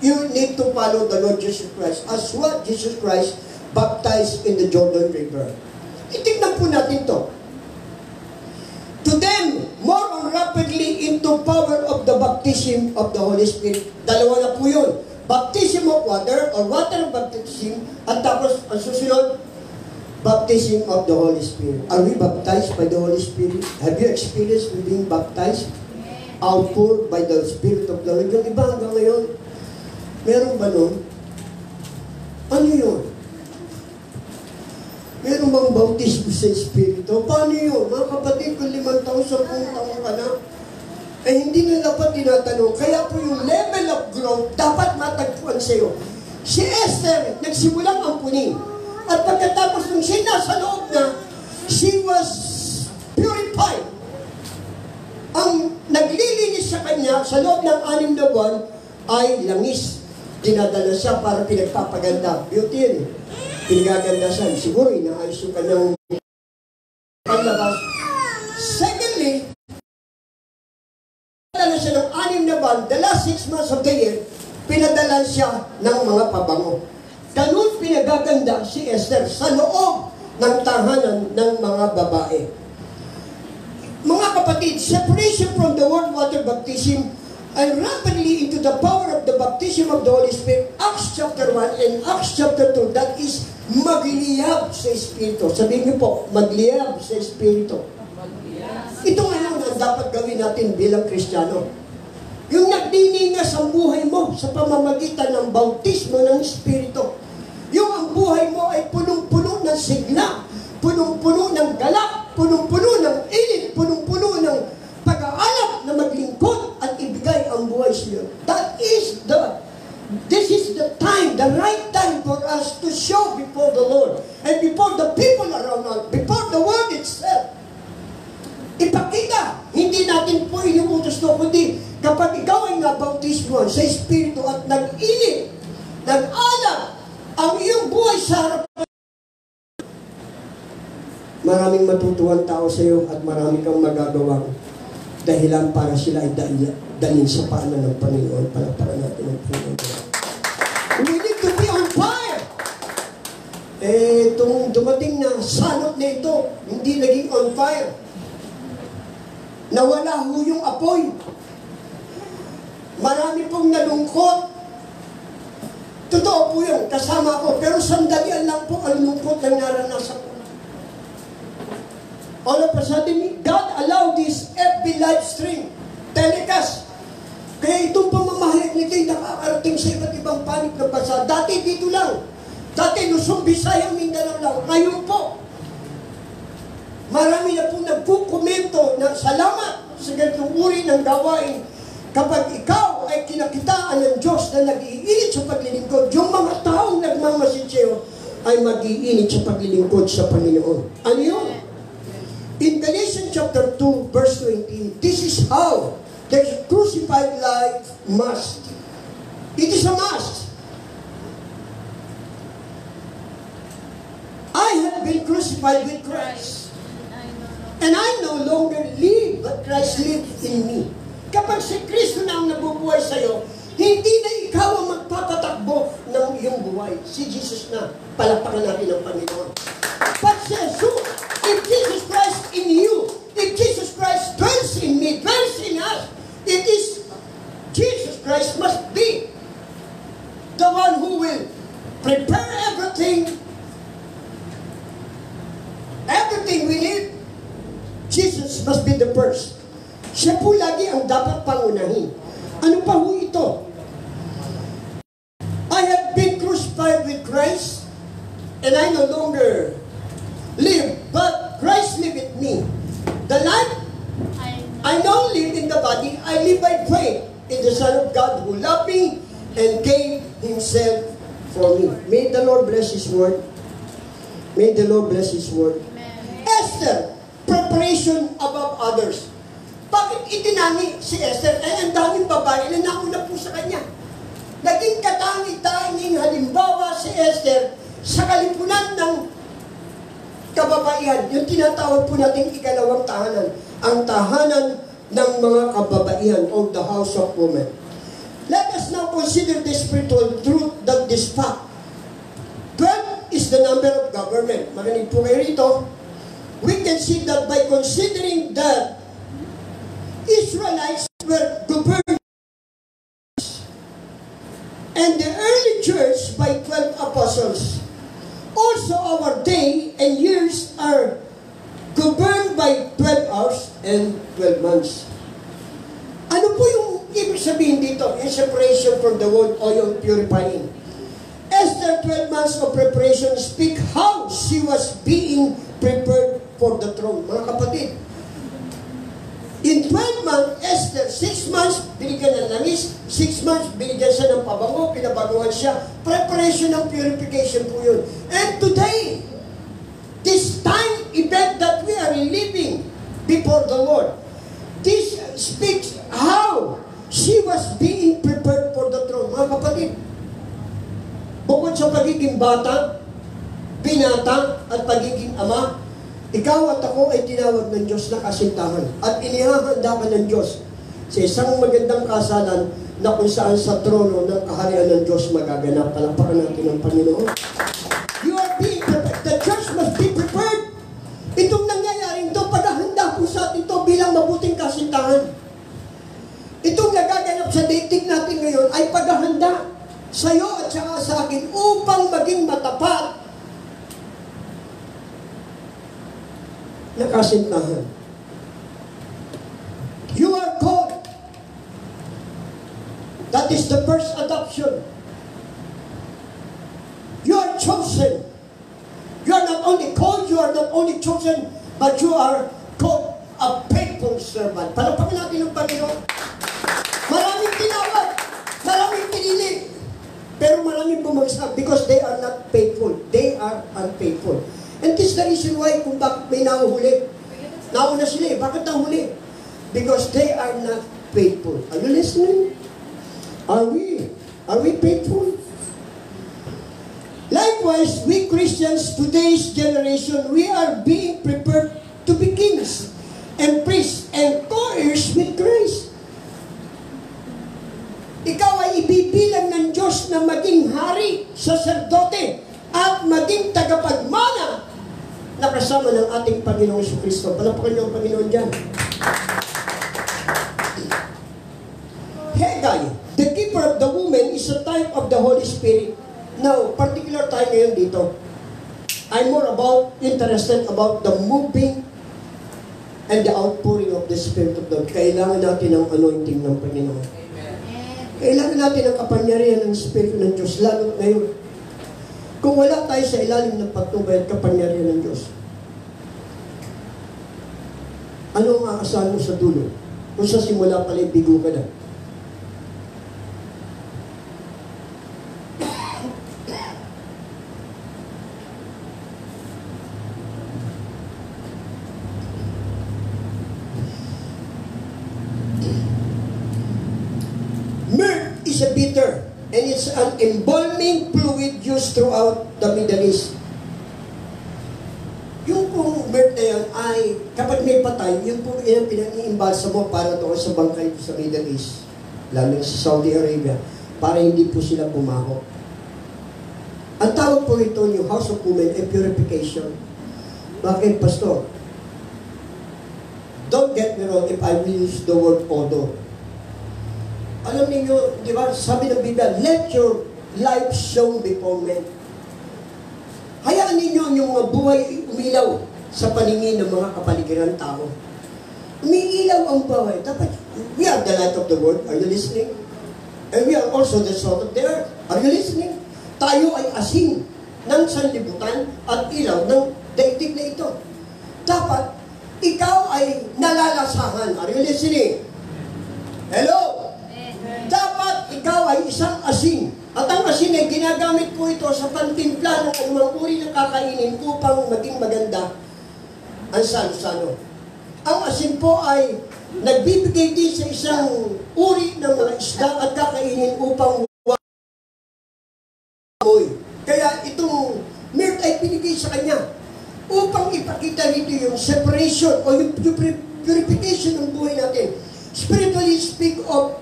You need to follow the Lord Jesus Christ as what Jesus Christ baptized in the Jordan River. Itignan po natin to. To them, more rapidly into power of the baptism of the Holy Spirit. Dalawa na po yun. Baptism of water or water baptism, at tapos ang susunod, baptism of the Holy Spirit. Are we baptized by the Holy Spirit? Have you experienced being baptized? Outpoured by the Spirit of the Lord. Yung iba hanggang ngayon, meron ba nun? Ano yun? Meron bang bautismo sa Espiritu? Paano yun? Mga kapatid, kung 5 taon, 10 taon ka na, eh hindi na dapat tinatanong. Kaya po yung level of growth, dapat matagpuan sa iyo. Si Esther, nagsimulang ampunin. At pagkatapos nung siya nasa loob na, she was purified. Ang naglilinis sa kanya, sa loob ng 6 na buwan, ay langis. Dinadala siya para pinagpapaganda. Beauty yun. Pinagaganda siya. Siguro inaayos yung kanyang paglabas. Secondly, pinadala siya ng 6 na buwan, the last 6 months of the year, pinadala siya ng mga pabango. Ganun pinagaganda si Esther sa loob ng tahanan ng mga babae. Mga kapatid, separation from the water baptism and rapidly into the power of the baptism of the Holy Spirit, Acts chapter 1 and Acts chapter 2, that is magliyab sa Espiritu. Sabihin niyo po, magliyab sa Espiritu. Ito ngayon ang dapat gawin natin bilang Kristiyano. Yung nagdiningas ang buhay mo sa pamamagitan ng bautismo ng Espiritu. Yung ang buhay mo ay punong-puno ng sigla, punong-puno ng galak, punong-puno ng init, punong-puno ng pag-aalap na maglingkod at ibigay ang buhay sa iyo. This is the time, the right time for us to show before the Lord and before the people around us, before the world itself. Ipakita, hindi natin po inuutos to, kundi kapag ikaw ay nabautismo sa Espiritu at nag-init, nag-alap ang iyong buhay sa harapan, maraming matutuwang tao sa iyo at marami kang magagawang dahilan para sila ay dalhin sa paanan ng Panginoon. Para natin ang Panginoon. We need to be on fire. Itong dumating na sanot na ito, hindi naging on fire. Nawala ho yung apoy. Marami pong nalungkot. Totoo po yun, kasama ko. Pero sandalian lang po ang lungkot na naranasan ko. All of a sudden, God allowed this FB live stream telecast. Kaya itong pamamahayag nito ay nakakarating sa iba't ibang panig na bansa. Dati dito lang. Dati Luzon, Visayas, Mindanao lang. Ngayon po, marami na po nagkukomento ng salamat sa ganitong uri ng gawain. Kapag ikaw ay kinakitaan ng Diyos na nag-iinit sa paglilingkod, yung mga taong nagmamasid sa'yo ay mag-iinit sa paglilingkod sa Panginoon. Ano yun? In Galatians chapter 2, verse 20, this is how the crucified life must. It is a must. I have been crucified with Christ. And I no longer live, but Christ lives in me. Kapag si Kristo na ang nabubuhay sa iyo, hindi na ikaw ang magpapatakbo ng iyong buhay. Si Jesus na. Palakpakan natin ang Panginoon. But says, so, if Jesus Christ in you, if Jesus Christ dwells in me, dwells in us, it is Jesus Christ must be the one who will prepare everything we need. Jesus must be the first. Siya po lagi ang dapat pangunahin. Ano pa ho ito? I have been crucified with Christ, and I no longer live, but Christ live in me. The life I now live in the body, I live by faith in the Son of God who loved me and gave Himself for me. May the Lord bless His word. May the Lord bless His word. Esther, preparation above others. Bakit itinangi si Esther? Ay, ang daming babae na nauna po sa kanya. Naging katangi-tanging halimbawa si Esther sa kalipunan ng kababaihan. Yung tinatawag po natin ikalawang tahanan. Ang tahanan ng mga kababaihan o the house of women. Let us now consider the spiritual truth that this fact. 12 is the number of government. Marinig po kayo rito. We can see that by considering that Israelites were governed and the early church by 12 apostles. Also our day and years are governed by 12 hours and 12 months. Ano po yung ibig sabihin dito? Yung separation from the world o yung purifying. Esther 12 months of preparation speak how she was being prepared for the throne. Mga kapatid, in 12 months, Esther, 6 months, binigyan ng langis, 6 months, binigyan siya ng pabango, pinabaguhan siya. Preparation ng purification po yun. And today, this time event that we are living before the Lord, this speaks how was being prepared for the throne. Mga kapatid, bukod sa pagiging bata, binata, at pagiging ama, ikaw at ako ay tinawag ng Diyos na kasintahan. At inihahanda ka ng Diyos sa isang magandang kasalan na kung saan sa trono ng kaharian ng Diyos magaganap. Palakpakan natin ang Panginoon. You are being prepared. The church must be prepared. Itong nangyayaring ito, paghahanda po sa atin ito bilang mabuting kasintahan. Itong nagaganap sa dating natin ngayon ay paghahanda sa iyo at saka sa akin upang maging matapat na kasintahan. You are called. That is the first adoption. You are chosen. You are not only called, you are not only chosen, but you are called a faithful servant. Palakpakan natin ang Panginoon. Maraming tinawag, maraming pinili, pero maraming bumagsak because they are not faithful. They are unfaithful. And this is the reason why kung bakit may nahuhuli. Nauna sila eh. Bakit nahuli? Because they are not faithful. Are you listening? Are we? Are we faithful? Likewise, we Christians, today's generation, we are being prepared to be kings and priests and co-heirs with Christ. Ikaw ay ibibilang ng Diyos na maging hari, saserdote, at maging tagapagmana na kasama ng ating Panginoong Kristo. Palakpakan niyo ang Panginoon dyan. Haggai, the keeper of the woman, is a type of the Holy Spirit. Now, particular tayo ngayon dito. I'm more interested about the moving and the outpouring of the Spirit of God. Kailangan natin ang anointing ng Panginoon. Kailangan natin ang kapangyarihan ng Espiritu ng Diyos, lalo ngayon. Kung wala tayo sa ilalim ng patnubay at kapangyarihan ng Diyos, ano ang aasahan mo sa dulo? Kung sa simula pala, bigo ka na. Bitter, and it's an embalming fluid used throughout the Middle East. Yung pong myrrh na yan ay, kapag may patay, yung pong pinag-iimbalsa mo para doon sa bangkay sa Middle East, lalo sa Saudi Arabia, para hindi po sila bumaho. Ang tawag po ito yung House of Women ay purification. Bakit, Pastor? Don't get me wrong if I will use the word odor. Alam niyo, di ba, sabi ng Biblia, let your light shine before men. Hayaan ninyo ang yung buhay umilaw sa paningin ng mga kapaligiran tao. Umiilaw ang buhay. Dapat, we are the light of the world. Are you listening? And we are also the salt of the earth. Are you listening? Tayo ay asin ng sanlibutan at ilaw ng daigdig na ito. Dapat, ikaw ay nalalasahan. Are you listening? Hello? Dapat ikaw ay isang asin. At ang asin ay ginagamit po ito sa pantimpla ng anumang uri ng kakainin upang maging maganda ang salo-salo. Ang asin po ay nagbibigay din sa isang uri ng mga isda at kakainin upang amoy. Kaya itong myrrh ay pinigay sa kanya upang ipakita rito yung separation o yung purification ng buhay natin. Spiritually speak of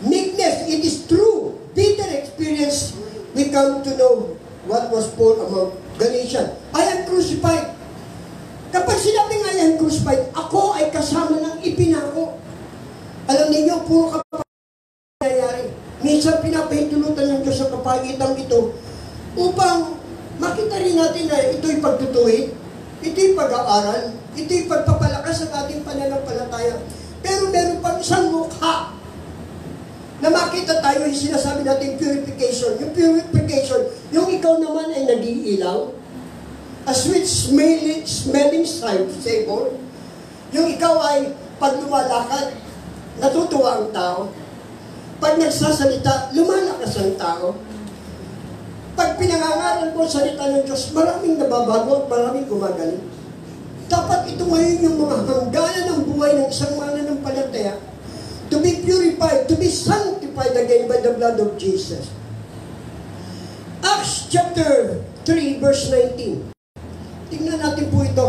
meekness. It is true. Bitter experience, we come to know what was Paul among Galatians. I am crucified. Kapag sinabing I am crucified, ako ay kasama ng ipinako. Alam niyo, puro nangyayari. Minsan pinapahintulutan ng Diyos sa kapagitan ito upang makita rin natin na ito'y pagtutuwid, ito'y pag-aaral, ito'y pagpapalakas sa ating pananampalataya. Pero meron pang isang mukha na makita tayo, yung sinasabi natin purification. Yung purification, yung ikaw naman ay nag-iilaw, a sweet smelling savor. Yung ikaw ay pag lumalakad, natutuwa ang tao. Pag nagsasalita, lumalakas ang tao. Pag pinangangaral mo ang salita ng Diyos, maraming nababago at maraming gumagaling. Dapat ito ngayon yung mga hangganan ng buhay ng isang mananampalataya to be purified, to be sanctified again by the blood of Jesus. Acts chapter 3 verse 19. Tingnan natin po ito.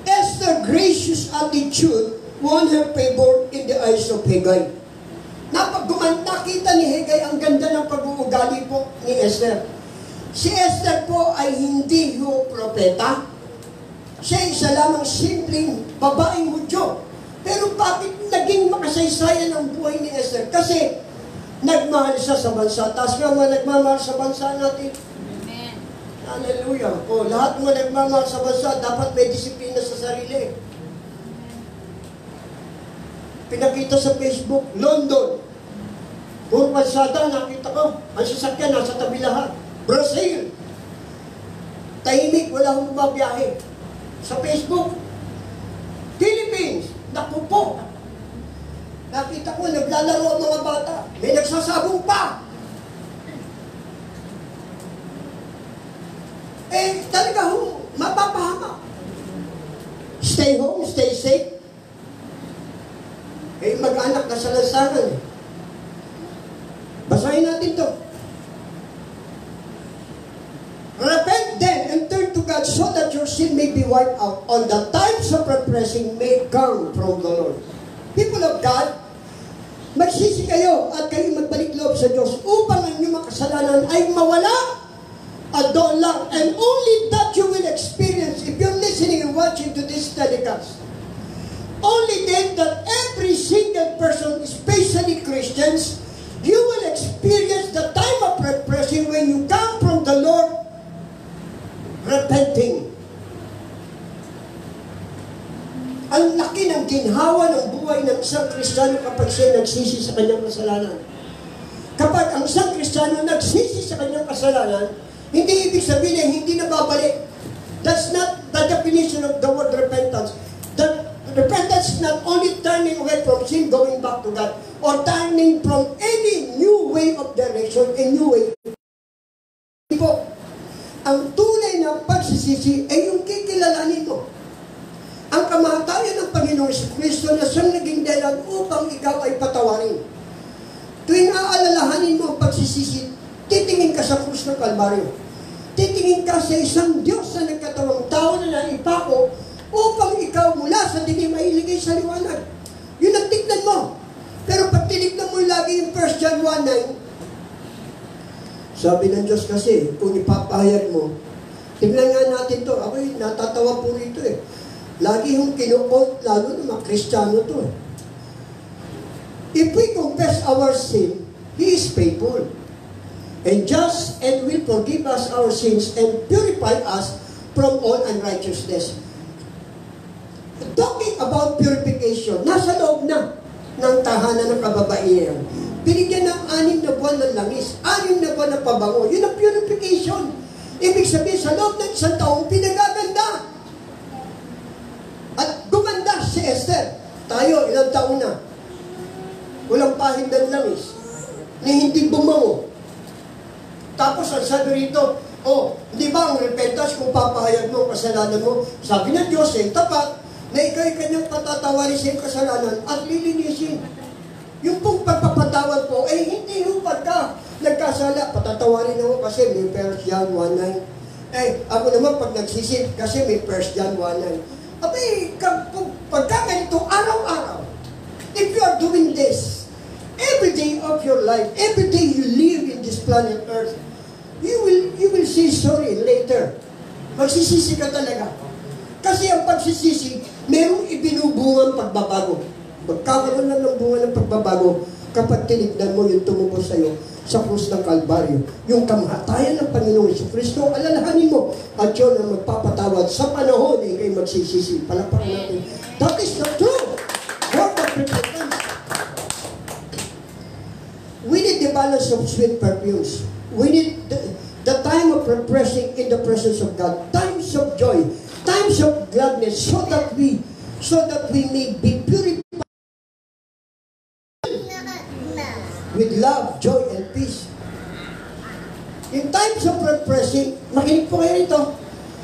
Esther's gracious attitude won her favor in the eyes of Haggai. Nakita ni Haggai ang ganda ng pag-uugali po ni Esther. Si Esther po ay hindi yung propeta. Siya isa lamang simpleng babaeng Hudyo. Pero bakit naging makasaysayan ang buhay ni Esther? Kasi nagmahal siya sa bansa. Taas nga mga nagmamahal sa bansa natin. Amen. Hallelujah. O, lahat mo nagmamahal sa bansa, dapat may disiplina sa sarili. Pinakita sa Facebook, London. Puro pansada, nakita ko. Ang sasakyan, nasa tabi lahat. Brazil. Tahimik, wala akong bumabiyahe. Sa Facebook. Philippines. Naku po. Nakita ko, naglalaro ang mga bata. May nagsasabong pa. Talaga mapapahama. Stay home, stay safe. Mag-anak na sa lansangan. Basahin natin to. Repent then and turn to God so that your sin may be wiped out on the times of repressing may come from the Lord. People of God, magsisi kayo at kayo magbalik loob sa Diyos upang ang inyong kasalanan ay mawala at doon lang. And only that you will experience if you're listening and watching to this telecast. Only then that every single person, especially Christians, you will experience the time of repressing when you come from the Lord repenting. Ang laki ng ginhawa ng buhay ng isang Kristiyano kapag siya nagsisi sa kanyang kasalanan. Kapag ang isang Kristiyano nagsisi sa kanyang kasalanan, hindi ibig sabihin hindi na babalik. That's not the definition of the word repentance. The repentance is not only turning away from sin, going back to God, or turning from any new way of direction, a new way. Po, ang tunay na pagsisisi ay yung kikilalanin mo. Ang kamatayan ng Panginoong Kristo na siyang naging dahilan upang ikaw ay patawarin. Tuwing aalalahanin mo ang pagsisisi, titingin ka sa krus ng Kalbaryo. Titingin ka sa isang Diyos na nagkatawang tao na naipako upang ikaw mula sa dilim ay iligay sa liwanag. Yun ang tignan mo. Pero pag tinignan mo lagi yung 1 John 1:9, sabi ng Diyos kasi, kung ipapahayag mo, tignan nga natin to. Ako'y natatawa po rito eh. Lagi yung kinukot, lalo ng mga Kristiyano to eh. If we confess our sin, He is faithful and just and will forgive us our sins and purify us from all unrighteousness. Talking about purification, nasa loob na ng tahanan ng kababaihan. Binigyan ng 6 na buwan ng langis, 6 na buwan ng pabango. Yun ang purification. Ibig sabihin, sa loob ng isang taong pinagaganda. At gumanda si Esther. Tayo, ilang taon na. Walang pahid ng langis. Ni hindi bumango. Tapos ang sabi rito, di ba ang repentance kung papahayag mo ang kasalanan mo? Sabi ng Diyos, tapat, na ikaw'y kanyang patatawarin sa iyong kasalanan at lilinisin. Yung pong pagpapatawad po, hindi yung pagka nagkasala, patatawarin ako kasi may 1 John 1:9. Ako naman pag nagsisit kasi may 1 John 1:9. Abay, pagka ganito, araw-araw, if you are doing this, every day of your life, every day you live in this planet Earth, you will say sorry later. Magsisisi ka talaga. Kasi ang pagsisisi, merong ibinubungang pagbabago. Magkakaroon na ng bunga ng pagbabago kapag tinignan mo yung tumubo sa iyo sa krus ng Kalbaryo. Yung kamatayan ng Panginoong Jesucristo, alalahanin mo at yun ang magpapatawad sa panahon ay kayo magsisisi. Palakpakan natin. That is the truth. Word of repentance. We need the balance of sweet perfumes. We need the time of refreshing in the presence of God. Times of joy. Times of gladness so that we may be purified with love, joy, and peace. In times of refreshing, makinig po kayo rito,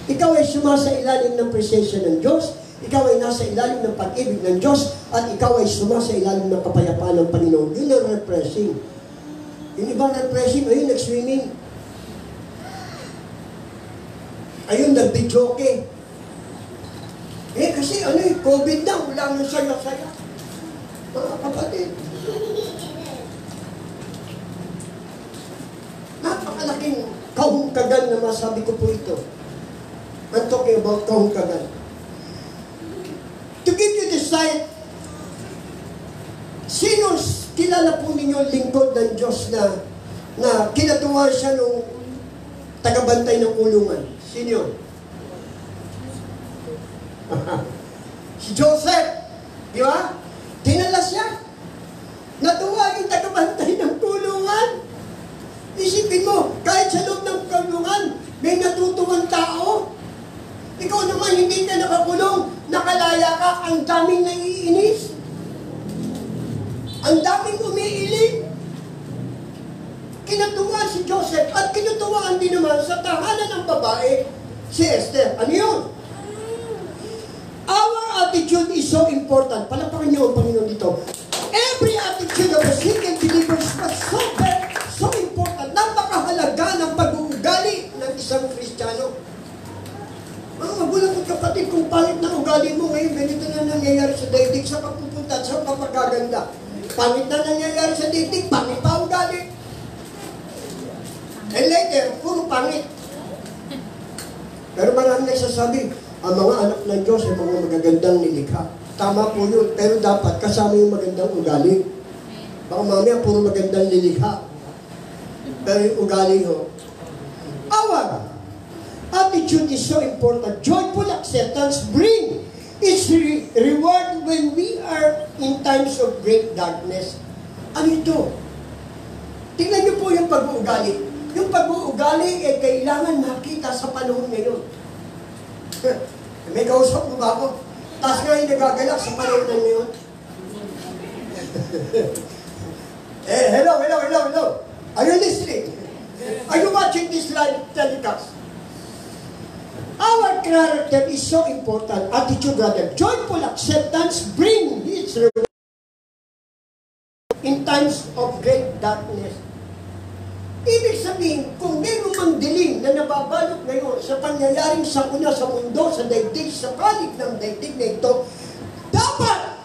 Ikaw ay sumasailalim ng presensya ng Diyos, ikaw ay nasa ilalim ng pag-ibig ng Diyos, at ikaw ay sumasailalim ng kapayapaan ng Panginoon. Yun ang refreshing. Yung ibang refreshing, ayun, nag-swimming. Ayun, nag-videoke. Kasi COVID na, wala nang saya-saya. Mga kapatid. Napakalaking kahungkagan na masabi ko po ito. I'm talking about kahungkagan. To give you the sight, sino kilala po ninyo lingkod ng Diyos na kinatuwa siya nung tagabantay ng kulungan? Sino yun? Si Joseph. Di ba? Dinala siya. Natuwa yung tagabantay ng kulungan. Isipin mo, kahit sa loob ng kulungan, may natutuwang tao. Ikaw naman, hindi ka nakakulong, nakalaya ka, ang daming naiinis. Ang daming umiiling. Kinatuwa si Joseph at kinutuwaan din naman sa tahanan ng babae si Esther. Ano yun? Our attitude is so important. Palapakan niyo ang Panginoon dito. Every attitude of a single believer is so important. Napakahalaga ng pag-uugali ng isang Kristiyano. Ang magulang ko kapatid, kung pangit na ugali mo ngayon, ganito na nangyayari sa daigdig, sa pagpupunta, sa papagaganda. Pangit na nangyayari sa daigdig, pangit pa ugali. And later, puro pangit. Pero marami nagsasabi, ang mga anak ng Diyos ay mga magagandang nilikha. Tama po yun, pero dapat kasama yung magandang ugali. Baka mamaya, puro magandang nilikha. Pero yung ugali ho, our attitude is so important. Joyful acceptance bring its reward when we are in times of great darkness. Ano ito? Tingnan niyo po yung pag-uugali. Yung pag-uugali ay kailangan makita sa panahon ngayon. May kausap mo ba ako? Tapos nga yung nagagalak sa panahon na ngayon. Hello. Are you listening? Are you watching this live telecast? Our character is so important. Attitude, brother. Joyful acceptance bring its reward in times of great darkness. Ibig sabihin, kung meron mang dilim na nababalot ngayon sa pangyayaring sakuna sa mundo, sa daigdig, sa palig ng daigdig na ito, dapat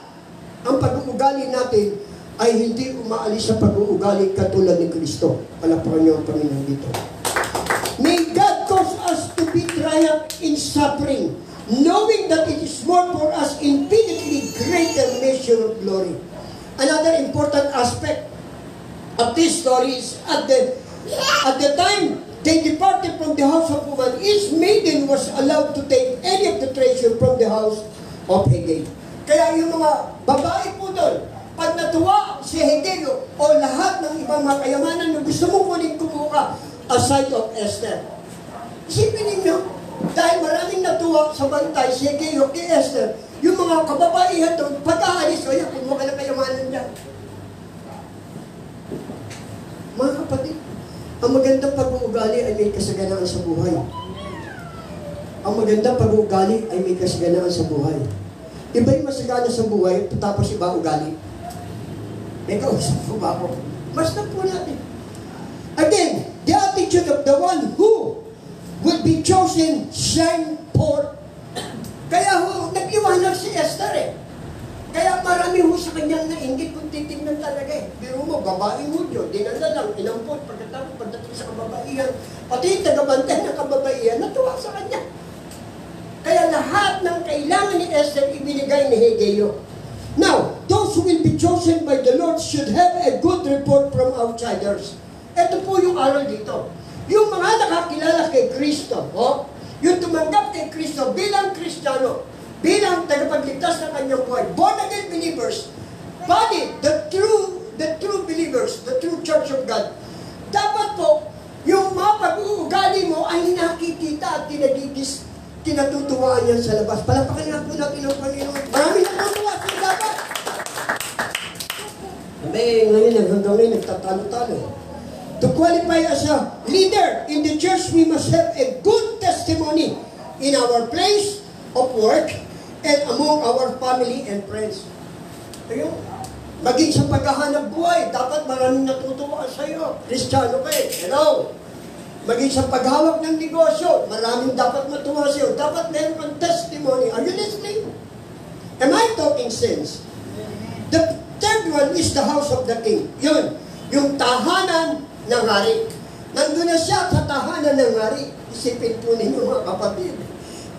ang pag-uugali natin ay hindi umaalis sa pag-uugali katulad ni Kristo. Palapakan niyo ang Panginoon dito. May God cause us to be triumph in suffering, knowing that it is more for us infinitely greater measure of glory. Another important aspect of this story is at the time they departed from the house of woman, each maiden was allowed to take any of the treasure from the house of Haggai. Kaya yung mga babae po doon, pag natuwa si Haggai o lahat ng ibang mga kayamanan na gusto mong kumuha aside of Esther. Isipin ninyo, dahil maraming natuwa sa bantay si Haggai kay Esther, yung mga kababaihan doon, pag-aalis, o yan, kumuha ka ng kayamanan dyan. Mga kapatid, ang magandang pag-uugali ay may kasaganaan sa buhay. Ang magandang pag-uugali ay may kasaganaan sa buhay. Iba yung masagana sa buhay, tapos iba ugali. May kausap ko ba ako? Basta po natin. Again, the attitude of the one who will be chosen shine forth. Kaya nag-iwanag si Esther eh. Kaya marami ho sa kanyang nainggit kung titignan talaga eh. Pero mo, babae mo Diyos, dinala lang, inampot, pagkatapos pagdating sa kababaihan, pati yung tagabantay ng kababaihan, natuwa sa kanya. Kaya lahat ng kailangan ni Esther, ibinigay ni Haggai. Now, those who will be chosen by the Lord should have a good report from outsiders. Ito po yung aral dito. Yung mga nakakilala kay Kristo, yung tumanggap kay Kristo bilang Kristiyano, bilang tagapagligtas ng kanyang buhay, born again believers, body, the true believers, the true church of God, dapat po, yung mga pag-uugali mo ay nakikita at kinatutuwaan yan sa labas. Palapakan nga po natin ang Panginoon. Marami natutuwa sa dapat. Ngayon, hanggang ngayon, nagtatalo-talo. To qualify as a leader in the church, we must have a good testimony in our place of work, and among our family and friends. Ayun. Maging sa paghahanap buhay, dapat maraming natutuwa sa iyo. Kristiyano kayo. Hello. Maging sa paghawak ng negosyo, maraming dapat matuwa sa iyo. Dapat meron kang testimony. Are you listening? Am I talking sense? The third one is the house of the king. Yun. Yung tahanan ng hari. Nandun na siya sa tahanan ng hari. Isipin po ninyo mga kapatid.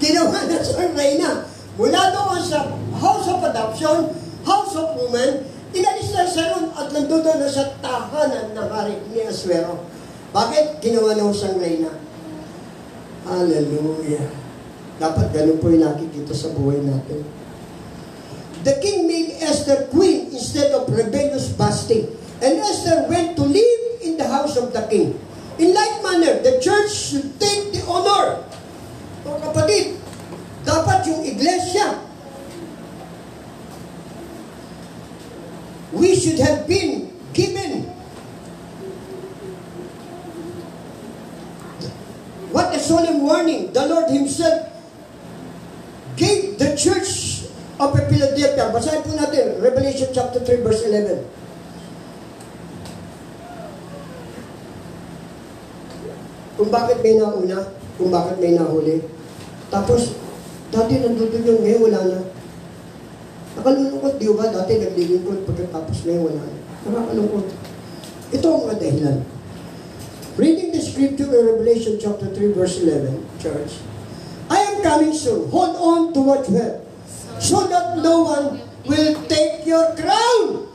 Ginawa na sa reyna. Mula doon sa house of adoption, house of woman, inalis na siya ron at nandun na sa tahanan ng hari ni Asuero. Bakit? Ginawa na siyang reyna. Hallelujah. Dapat ganun po yung nakikita sa buhay natin. The king made Esther queen instead of rebellious Vashti. And Esther went to live in the house of the king. In like manner, the church should take the honor. Mga kapatid, dapat yung iglesia, we should have been given what a solemn warning the Lord Himself gave the church of Philadelphia. Basahin po natin, Revelation chapter 3, verse 11. Kung bakit may nauna, kung bakit may nahuli. Tapos, dati nandun yun, ngayon wala na. Nakalulungkot, di ba? Dati naglilingkod, pagkatapos ngayon wala na. Nakakalungkot. Ito ang mga dahilan. Reading the scripture in Revelation chapter 3, verse 11, church. I am coming soon. Hold on to what you have, so that no one will take your crown.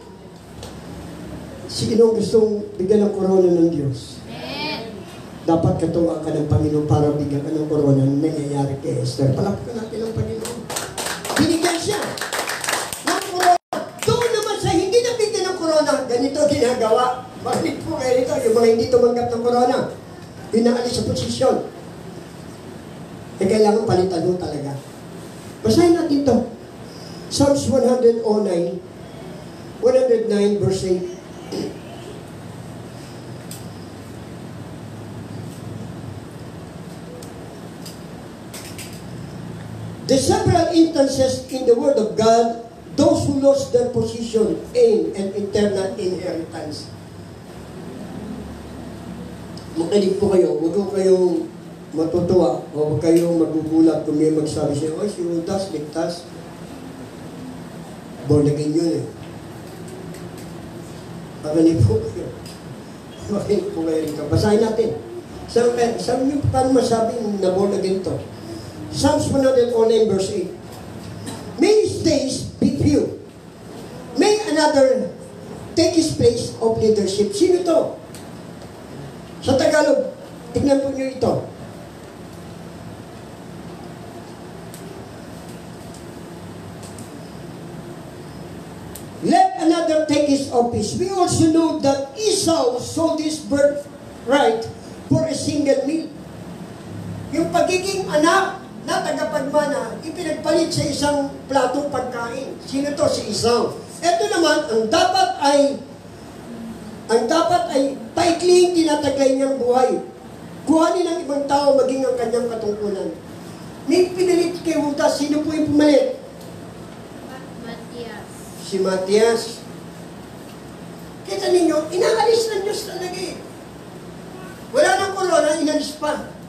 Sino gustong bigyan ng korona ng Diyos? Dapat katuwaan ka ng Panginoon para bigyan ka ng korona na nangyayari kay Esther. Palakpakan natin ang Panginoon. Binigyan siya ng korona. Doon naman sa hindi nabigyan ng korona, ganito ginagawa. Bakit po kayo ito? Yung mga hindi tumanggap ng korona, pinaalis sa posisyon. Eh, kailangan palitan mo talaga. Basahin natin ito. Psalms 109, verse 8. The several instances in the Word of God, those who lost their position in an eternal inheritance. Makinig po kayo, huwag ko kayong matutuwa o huwag kayong magugulat kung may magsabi siya, oh, si Judas, ligtas. Born again yun eh. Makinig po kayo. Makinig po kayo rito. Basahin natin. Saan nyo paano masabing na born again to? Psalms 109, verse 8. May his days be few. May another take his place of leadership. Sino to? Sa Tagalog, tignan po nyo ito. Let another take his office. We also know that Esau sold his birthright for a single meal. Yung pagiging anak na tagapagmana, ipinagpalit sa isang platong pagkain. Sino to? Si Esau. Ito naman, ang dapat ay paikling tinataglay niyang buhay. Kuhanin ng ibang tao maging ang kanyang katungkulan. May pinalit kay Judas. Sino po yung pumalit? Matias. Si Matias. Kita ninyo, inaalis ng Diyos talaga eh. Wala nang korona, inalis pa.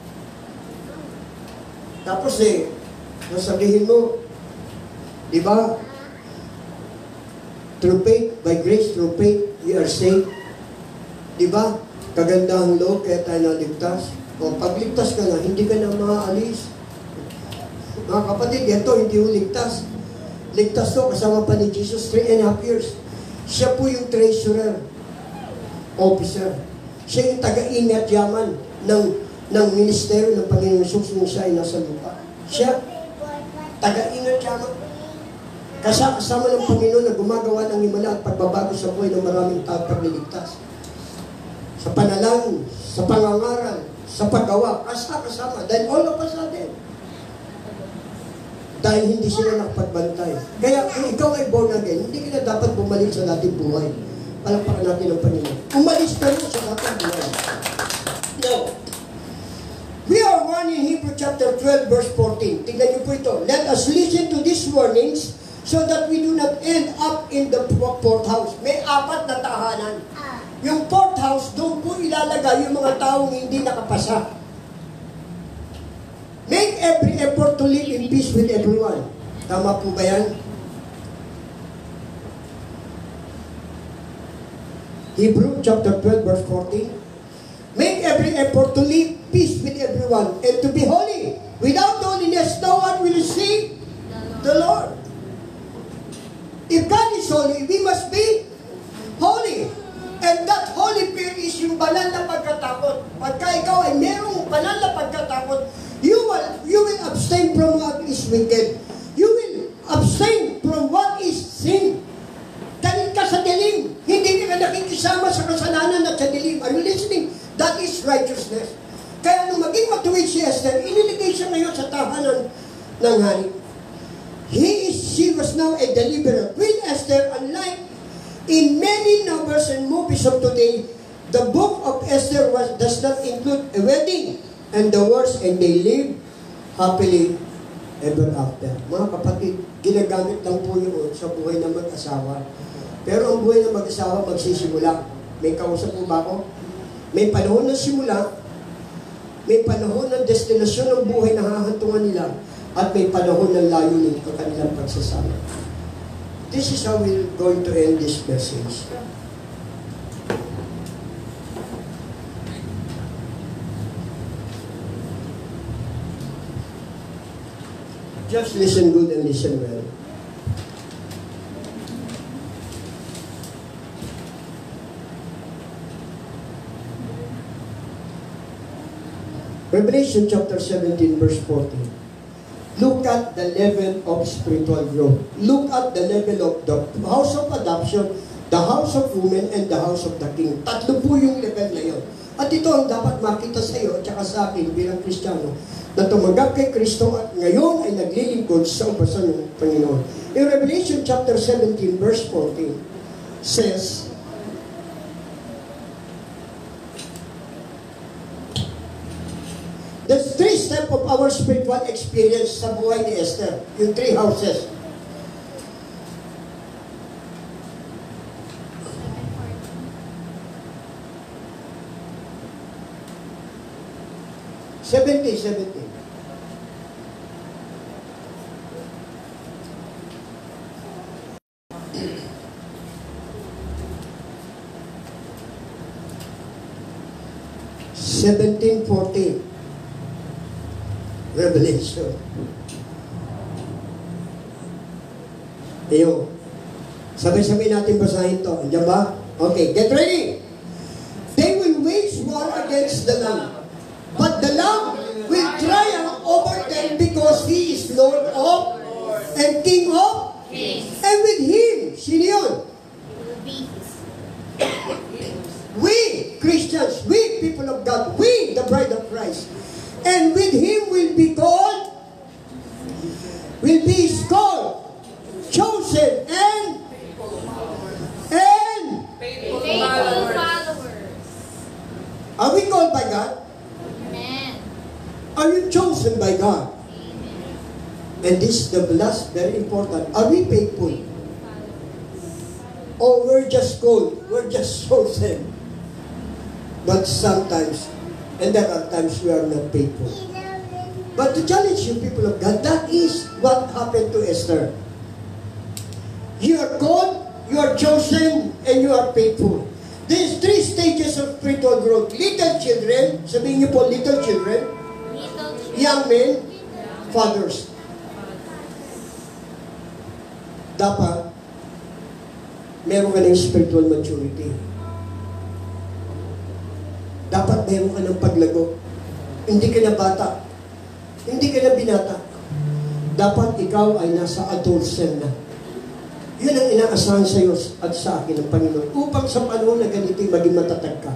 Tapos nasabihin mo, di ba? Through faith, by grace, through faith, we are saved. Di ba? Kagandahang loob, kaya tayo naligtas. O pagligtas ka na, hindi ka na maaalis. Mga kapatid, ito, hindi mo ligtas. Ligtas to, kasama pa ni Jesus, 3.5 years. Siya po yung treasurer, officer. Siya yung taga-ingat yaman ng ministeryo ng Panginoon Jesus nung siya ay nasa lupa. Siya, taga-ingat yaman. Kasama ng Panginoon na gumagawa ng himala at pagbabago sa buhay ng maraming tao pagliligtas. Sa panalangin, sa pangangaral, sa paggawa, kasama. Dahil all of us natin. Dahil hindi sila nakapagbantay. Kaya kung ikaw ay born again, hindi ka na dapat bumalik sa dating buhay. Palakpakan natin ang Panginoon. Umalis ka rin sa dating buhay. No. We are warned in Hebrews chapter 12, verse 14. Tingnan niyo po ito. Let us listen to these warnings so that we do not end up in the fourth house. May 4 na tahanan. Yung fourth house, doon po ilalagay yung mga taong hindi nakapasa. Make every effort to live in peace with everyone. Tama po ba yan? Hebrew chapter 12, verse 14. Make every effort to live peace with everyone and to be holy. Without holiness, no one will see the Lord. If God is holy, we must be holy. And that holy fear is yung banal na pagkatakot. Pagka ikaw ay merong banal na pagkatakot, you will abstain from what is wicked. You will abstain from what is sin. Galing ka sa dilim. Hindi ka nakikisama sa kasalanan at sa dilim. Are you listening? That is righteousness. Kaya nung maging matuwid si Esther, iniligay siya ngayon sa tahanan ng hari. She was now a deliverer. Queen Esther, unlike in many novels and movies of today, the book of Esther does not include a wedding and the words, and they live happily ever after. Mga kapatid, ginagamit lang po yun sa buhay ng mag-asawa. Pero ang buhay ng mag-asawa magsisimula. May kausap po ba ako? May panahon ng simula, may panahon ng destinasyon ng buhay na hahantungan nila, at may panahon ng layunin ang kanilang pagsasama. This is how we're going to end this message. Just listen good and listen well. Revelation chapter 17, verse 14. Look at the level of spiritual growth. Look at the level of the house of adoption, the house of women, and the house of the king. Tatlo po yung level na yun. At ito ang dapat makita sa iyo at saka sa akin bilang Kristiyano na tumanggap kay Kristo at ngayon ay naglilingkod sa upasan ng Panginoon. In Revelation chapter 17, verse 14 says, there's 3 steps of our spiritual experience sa buhay ni Esther. Yung 3 houses. Seventy. 17:14. Revelation. Ayun. Sabay-sabay natin basahin to. Andiyan ba? Okay, get ready. They will wage war against the Lamb. But the Lamb will triumph over them because He is Lord of and King of kings. And with Him, sino yun? We, Christians, we, people of God, we, the bride of Christ. And with Him will be called, chosen, and faithful followers. Are we called by God? Amen. Are you chosen by God? Amen. And this is the last, very important. Are we faithful? Or we're just called, we're just chosen. But sometimes, and there are times we are not faithful. But to challenge you, people of God, that is what happened to Esther. You are called, you are chosen, and you are faithful. There's 3 stages of spiritual growth. Little children, sabihin niyo po, little children, young men, fathers. Dapat, meron ka ng spiritual maturity. Dapat meron ka ng paglago. Hindi ka na bata. Hindi ka na binata. Dapat ikaw ay nasa adolescent na. Yun ang inaasahan sa iyo at sa akin ng Panginoon. Upang sa panahon na ganito maging matatag ka.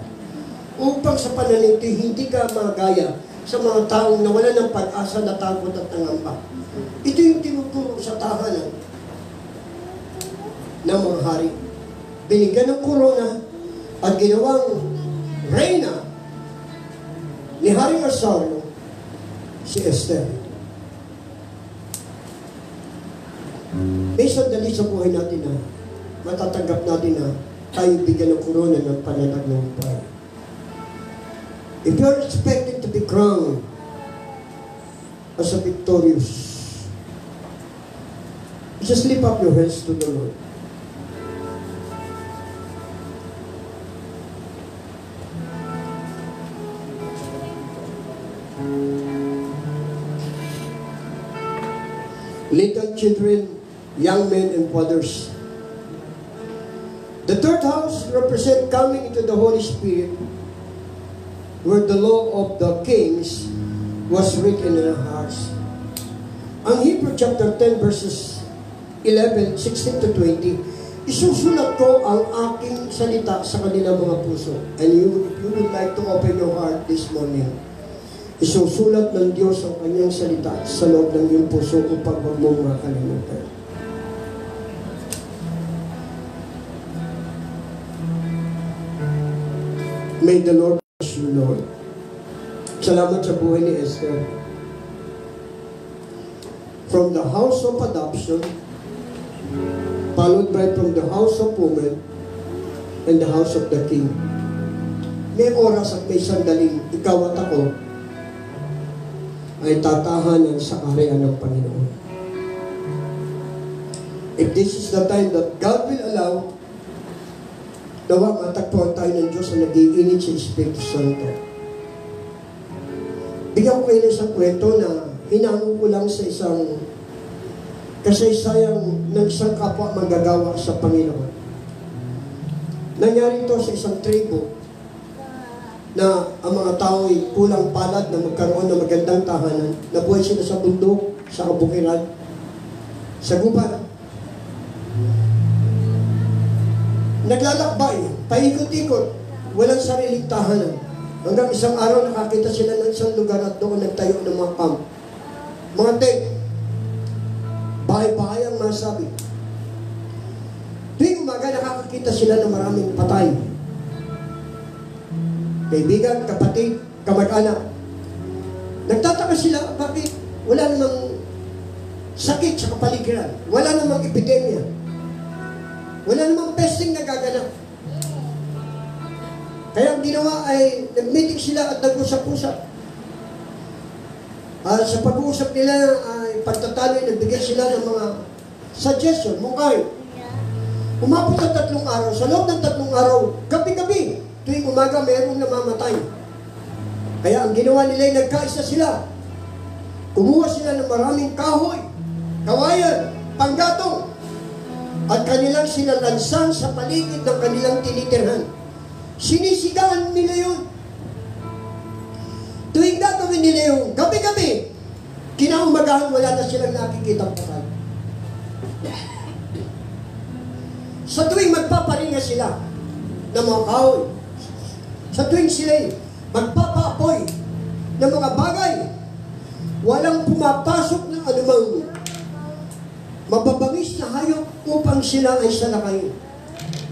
Upang sa panahon nito hindi ka magaya sa mga taong nawala ng pag-asa, natakot at nangamba. Ito yung tinuturo sa tahanan ng mga hari. Binigyan ng korona at ginawang reyna ni Haring Asario si Esther. May sandali sa buhay natin na matatanggap natin na tayo bigyan ng korona ng pananagumpay. If you're expected to be crowned as a victorious, just lift up your hands to the Lord. Little children, young men, and fathers. The third house represents coming into the Holy Spirit, where the law of the kings was written in our hearts. Ang Hebrew chapter 10 verses 11, 16 to 20, isusulat ko ang aking salita sa kanilang mga puso. And if you would like to open your heart this morning, isusulat ng Diyos ang kanyang salita sa loob ng iyong puso upang huwag mong makalimutan. May the Lord bless you, Lord. Salamat sa buhay ni Esther. From the house of adoption, followed by from the house of woman, and the house of the king. May oras at may sandaling ikaw at ako ay tatahanan sa kaharian ng Panginoon. If this is the time that God will allow, nawa matagpuan tayo ng Diyos na nag-iinit sa Espiritu Santo. Bigyan ko kayo ng isang kwento na hinango ko lang sa isang kasaysayang ng isang kapwa manggagawa sa Panginoon. Nangyari ito sa isang tribo na ang mga tao ay kulang palad na magkaroon ng magandang tahanan. Nabuhay sila sa bundok, sa kabukiran, sa gubat. Naglalakbay, paikot-ikot, walang sariling tahanan. Hanggang isang araw nakakita sila ng isang lugar at doon nagtayo ng mga camp. Mga tent, bahay-bahay ang masabi. Tuwing umaga nakakakita sila ng maraming patay. Kaibigan, kapatid, kamag-anak. Nagtataka sila, bakit wala namang sakit sa kapaligiran? Wala namang epidemya. Wala namang pesting nagaganap. Kaya ang ginawa ay nag-meeting sila at nag-usap-usap. Sa pag-uusap nila ay pagtatalo ay nagbigay sila ng mga suggestion, mungkay. Umabot sa 3 araw. Sa loob ng 3 araw, gabi-gabi, tuwing umaga mayroong namamatay. Kaya ang ginawa nila ay nagkaisa sila. Kumuha sila ng maraming kahoy, kawayan, panggatong, at kanilang sinalansan sa paligid ng kanilang tinitirhan. Sinisigaan nila yun. Tuwing gagawin nila yung gabi-gabi, kinaumagahan wala na silang nakikitang patay. Sa tuwing magpaparinga sila ng mga kahoy, sa tuwing sila magpapaapoy ng mga bagay, walang pumapasok ng anumang mababangis na hayop upang sila ay salakayin.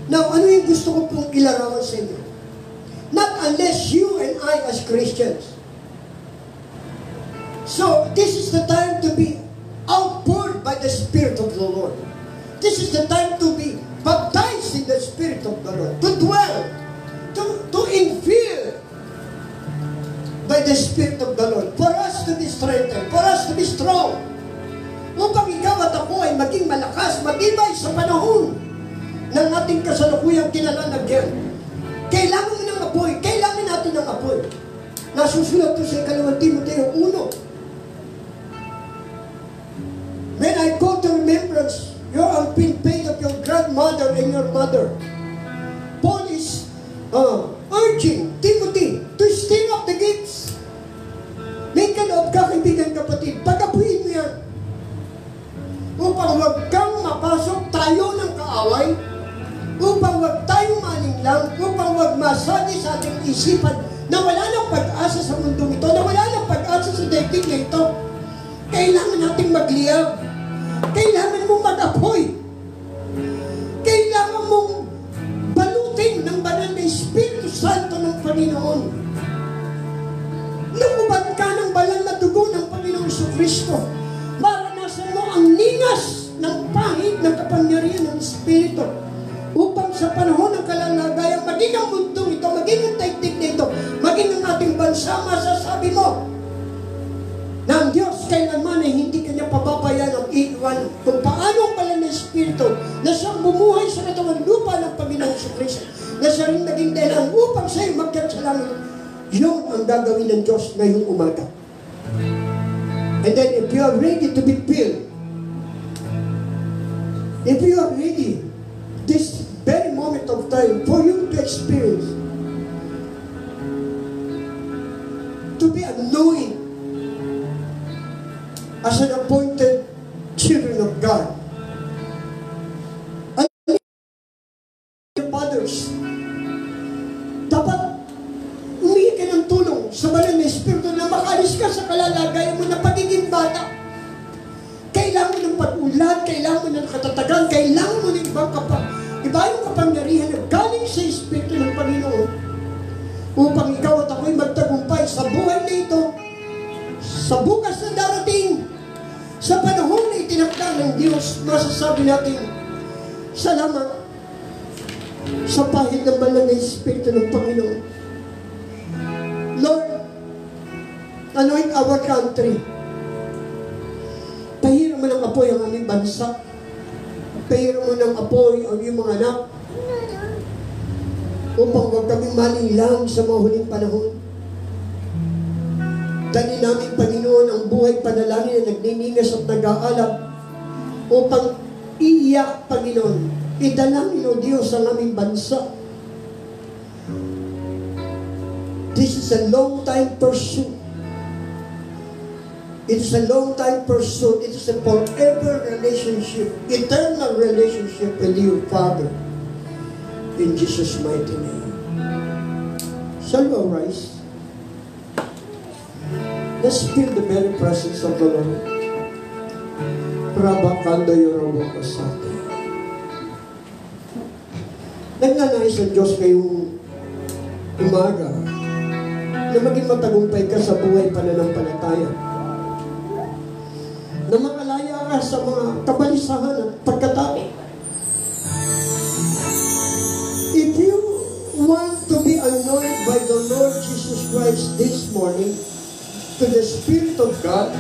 Now, ano yung gusto ko pong ilarawan sa inyo? Not unless you and I as Christians. So, this is the time to be outpoured by the Spirit of the Lord. This is the time to be baptized in the Spirit of the Lord. To dwell, to infill by the Spirit of the Lord. For us to be strengthened, for us to be strong. Upang ikaw at ako ay maging malakas, matibay sa panahon ng ating kasalukuyang kinalalagyan. Kailangan mo ng apoy. Kailangan natin ng apoy. Nasusulat ko sa 2 Timoteo 1. When I call to remembrance your unpaid pain of your grandmother and your mother, Paul is urging Timothy to stir up the gifts. May kaloob ka, kaibigan, kapatid. Pag-apuin mo yan. Upang huwag kang mapasok tayo ng kaaway, upang huwag tayong maninglang, upang huwag masagi sa ating isipan na wala nang pag-asa sa mundong ito, na wala nang pag-asa sa daigdig na ito. Kailangan nating magliyab. Kailangan mong mag-apoy. Kailangan mong balutin ng banal na Espiritu Santo ng Panginoon. Lumubad ka ng banal na dugo ng Panginoon. Espiritu upang sa panahon ng kalalagayan, maging ang mundong ito, maging ang daigdig nito, maging ang ating bansa, masasabi mo na ang Diyos kailanman ay hindi kanya pababayaan ang iwan kung paano pala ng Espiritu na siyang bumuhay sa katawan lupa ng Panginoong Kristo, na siya rin naging dahilan upang sa'yo magkat sa langit. Yun ang gagawin ng Diyos ngayong umaga. And then if you are ready to be filled, if you are ready, this very moment of time for you to experience, to be anointed as an appointed children of God, and your fathers, dapat humingi ka ng tulong sa banal na Espiritu na makalis ka sa kalalagayan mo na pagiging bata. Kailangan mo ng pag-ulan, kailangan mo ng katatagan, kailangan mo ng ibang kapangyarihan na galing sa Espiritu ng Panginoon upang ikaw at ako'y magtagumpay sa buhay na ito, sa bukas na darating, sa panahon na itinakda ng Diyos. Masasabi natin, salamat sa pahid ng banal na Espiritu ng Panginoon. Lord, anoint our country. Pahira mo ng apoy ang aming bansa. Pahira mo ng apoy ang iyong mga anak upang huwag kaming manilang sa mga huling panahon. Dali namin, Panginoon, ang buhay panalangin na nagniningas at nag-aalab upang iiyak, Panginoon. Idalangin, O Diyos, ang aming bansa. This is a long time pursuit. It is a long time pursuit. It is a forever relationship, eternal relationship with you, Father. In Jesus' mighty name. Shall we rise? Let's feel the very presence of the Lord. Rabakando yorobo kasate. Nagnanais ang Diyos ngayong umaga na maging matagumpay ka sa buhay pananampalataya, na makalaya ka sa mga kabalisahan at pagkatao. If you want to be anointed by the Lord Jesus Christ this morning to the Spirit of God,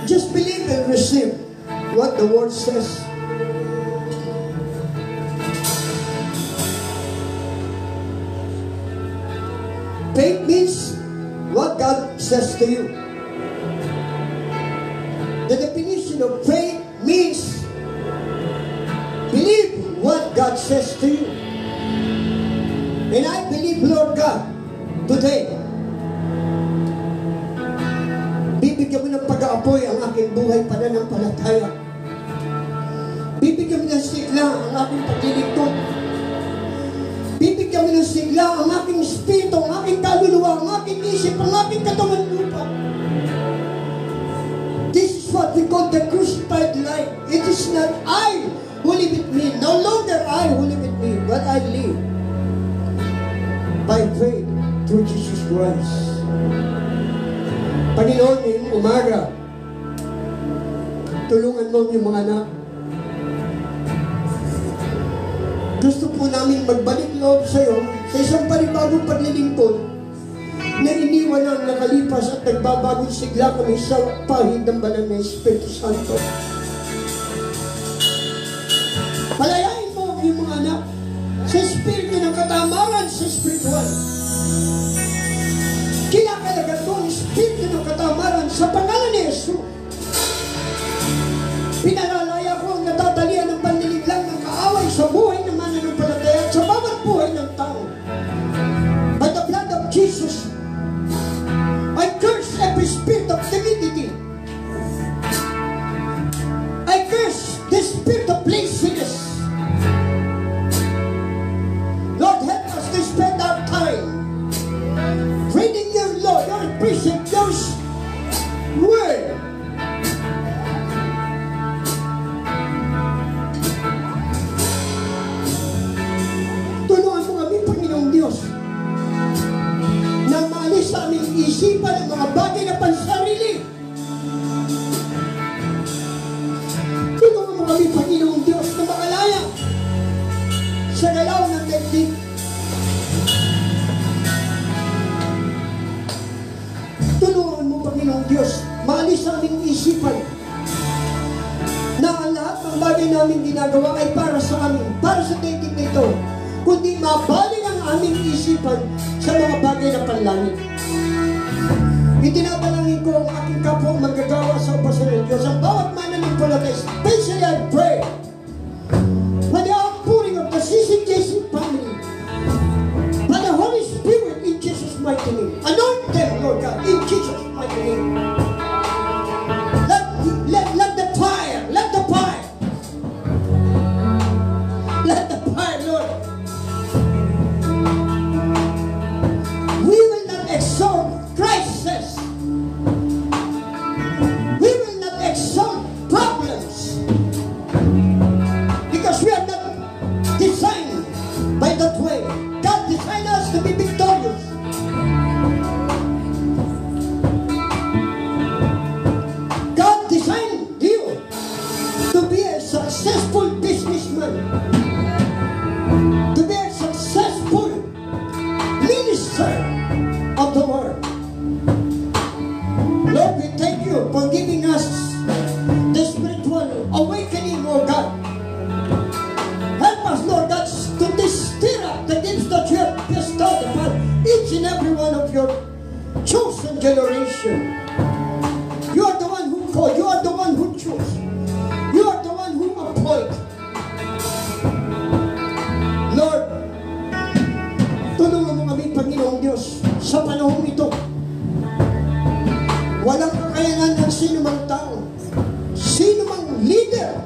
just believe and receive what the Word says. Faith means what God says to you. The definition of faith means believe what God says to you. And I believe, Lord God, today, bibigyan mo ng pag-aapoy ang aking buhay pananampalataya. Bibigyan mo ng sigla ang aking paglilingkod. Bibigyan mo ng sigla ang aking espiritu, ang aking kaluluwa, ang aking isip, ang aking katawan lupa. This is what we call the crucified life. It is not I who live with me, no longer I who live with me, but I live by faith through Jesus Christ. Panginoon, ngayong umaga, tulungan mo yung mga anak. Gusto po namin magbalik loob sa iyo sa isang panibagong paglilingkod na iniwan ang nakalipas at nagbabagong sigla kami sa pahid ng banal na Espiritu Santo. Palayain mo yung mga anak sa espiritu ng katamaran sa espiritual. Kinakalagan mo ang espiritu ng katamaran sa pangalan ni Jesus. Pinalalaya ko ang natatalian ng panlilinglang ng kaaway sa buhay ng mananampalataya at sa bawat buhay ng tao. By the blood of Jesus, I curse every spirit of timidity. I curse the spirit of laziness. Lord, help us to spend our time fasting. Tulungan mo, Panginoong Diyos, maalis sa aming isipan na ang lahat ng bagay namin ginagawa ay para sa amin, para sa dating na ito, kundi mabaling ang aming isipan sa mga bagay na panlangit. Itinadalangin ko ang aking kapwa manggagawa sa upasan ng Diyos, ang bawat mananampalataya, especially I pray for the outpouring of the CCJC family, by the Holy Spirit in Jesus' mighty name. Anoint them, Lord God, in Jesus' mighty name. Let the fire, let the fire, Lord. We will not exalt crisis. We will not exalt problems, because we are not designed by that way. God designed us to be victorious. God designed you to be a successful businessman, to be a successful minister of the word. Lord, we thank you for giving us the spiritual awakening, oh God. Help us, Lord God, to stir up the gifts that you have bestowed upon each and every one of your chosen generation. You are the one who called, you are the one who chose, you are the one who appoint. Lord, tulungan mo kami, Panginoong Diyos, sa panahon ito. Walang kakayanan ng sino mang tao, sino mang leader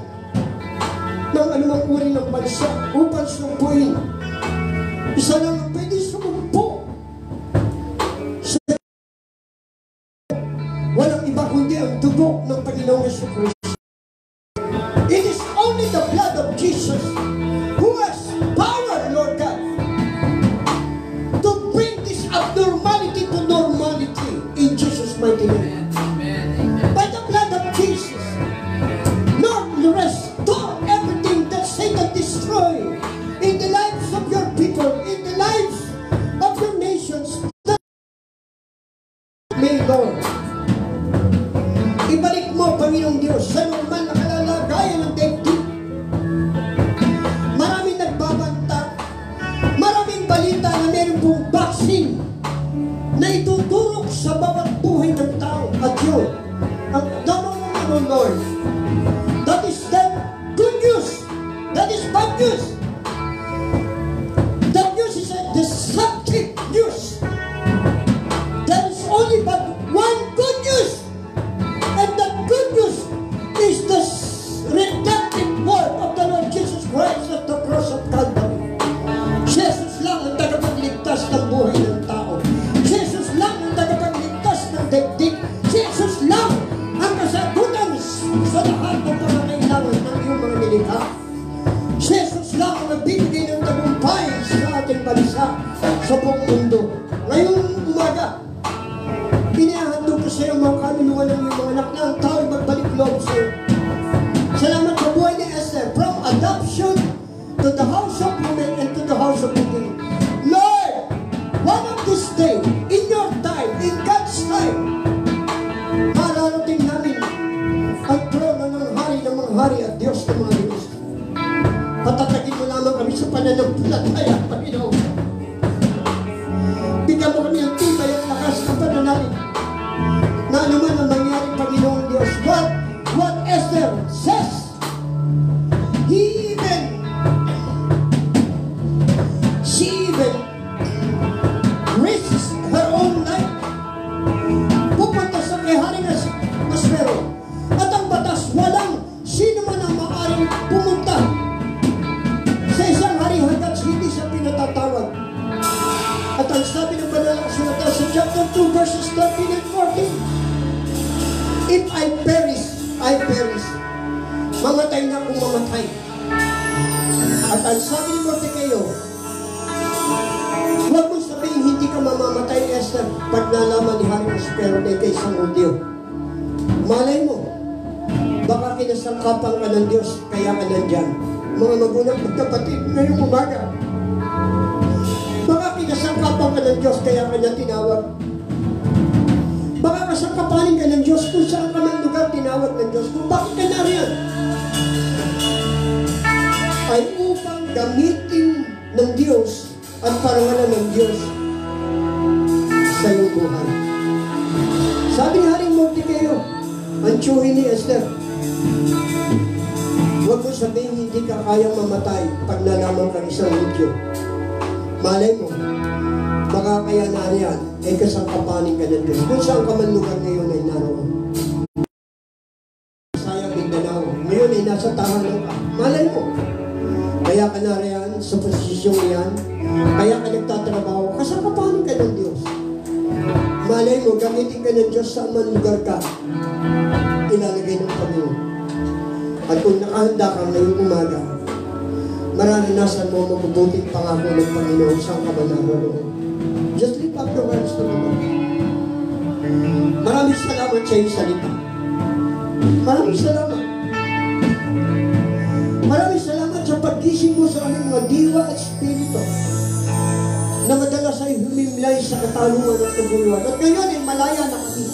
ng anumang uri ng bansa upang sumpuin. Isa lang ang pwede sumumpo. Walang iba kundi ang dugo ng Panginoong Jesucristo. It is only the blood of Jesus who has power, Lord God, to bring this abnormality to normality in Jesus' mighty name. By the blood of Jesus, Lord, restore everything that Satan destroyed in the lives of your people, in the lives of your nations. May, Lord, ibalik mo, Panginoong Diyos, sa normal na kalalagayan ng daigdig. Maraming nagbabanta, maraming balita na meron pong vaccine na ituturok sa bawat buhay ng tao. At yun, ang damang ano, Lord, that is that good news. That is bad news. That news is a deceptive news. There is only but one good news. And that good news is the redemptive work of the Lord Jesus Christ at the cross of Calvary. Jesus lang ang tagapagligtas ng buhay ng tao. Jesus lang ang tagapagligtas ng daigdig. Jesus lang ang kasagutan sa lahat ng pangangailangan ng iyong mga nilikha. Jesus lang ang nagbibigay ng tagumpay sa ating bansa sa buong mundo. Ngayong umaga, inihahandog ko sa iyo mga kaluluwa ng iyong mga anak na ang tao'y magbalik loob sa iyo. Salamat sa buhay ni Esther, from adoption to the house of women and to the house of the king. Lord, one of this day, in your time, in God's time, mararating namin ang trono ng hari ng mga hari at Diyos ng mga Diyos. Patatagin mo lamang kami sa pananampalataya, Panginoon. Bigyan mo kami ang tibay at lakas ng pananalig na anuman ang mangyari, Panginoon Diyos. What Esther says, she even risks her own life. Pupunta sa kay Haring Aswero. At ang batas, walang sino man ang maaaring pumunta sa isang hari hanggat hindi siya pinatatawag. At ang sabi ng banal na kasulatan sa chapter 2 verses 13 and 14, if I perish, I perish. Mamatay na kung mamatay. At ang sabi ni Mordecai, huwag mo sabihin hindi ka mamamatay, Esther, pag nalaman ni Haring Aswero na kay isang Hudyo. Malay mo, baka kinasangkapan ka ng Diyos, kaya ka nandyan. Mga magulang magkapatid, ngayong umaga, Baka kinasangkapan ka ng Diyos, kaya kanya tinawag. Baka kasangkapanin ka ng Diyos kung saan ka ng lugar tinawag ng Diyos. Kung bakit ka nariyan, ay upang gamitin ng Diyos at parangalan ng Diyos sa iyong buhay. Sabi ni Haring Mordecai, ang tiyuhin ni Esther, huwag mo sabihin hindi ka kayang mamatay pag nalaman ka isang Hudyo. Malay mo, baka kaya nariyan ay kasangkapanin ka ng Diyos. Kung saan ka man lugar ngayon ay naroon. Sayang Mindanao, ngayon ay nasa tahanan ka. Malay mo, kaya ka nariyan sa posisyong yan, kaya ka nagtatrabaho, kasangkapanin ka ng Diyos. Malay mo, gamitin ka ng Diyos saan man lugar ka, ilalagay ng Panginoon. At kung nakahanda ka ngayong umaga, mararanasan mo mabubuting pangako ng Panginoon saan ka ba naroon. Just lift up your hands to the Lord. Maraming salamat sa iyong salita. Maraming salamat. Maraming salamat sa pagkising mo sa aming mga diwa at spirito na madalas ay humimlay sa katalungan at kabuluhan. At ngayon ay malaya na kami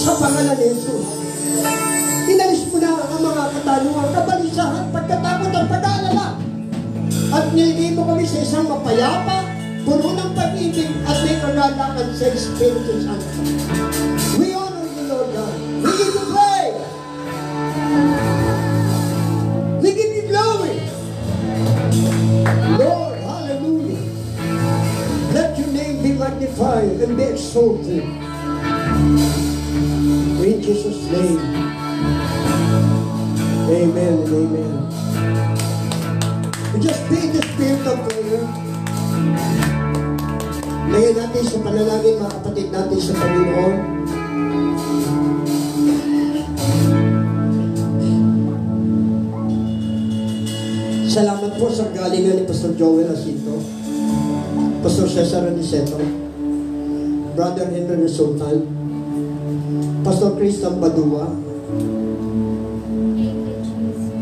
sa pangalan ni Jesus. Inalis mo na ang mga katalungan, kabalisahan, pagkatakot at pag-aalala. At nilagay mo kami sa isang mapayapa, puno ng pag-ibig at may kagalakan sa Espiritu Santo. We honor you, Lord God. We give you praise. We give you glory. Lord, hallelujah. Let your name be magnified and be exalted. In Jesus' name. Amen and amen. We just be in the spirit of prayer. Lagyan natin sa panalangin mga kapatid natin sa Panginoon. Salamat po sa galingan ni Pastor Joel Asinto, Pastor Cesar Aniceto, Brother Henry Sultan, Pastor Christian Badua,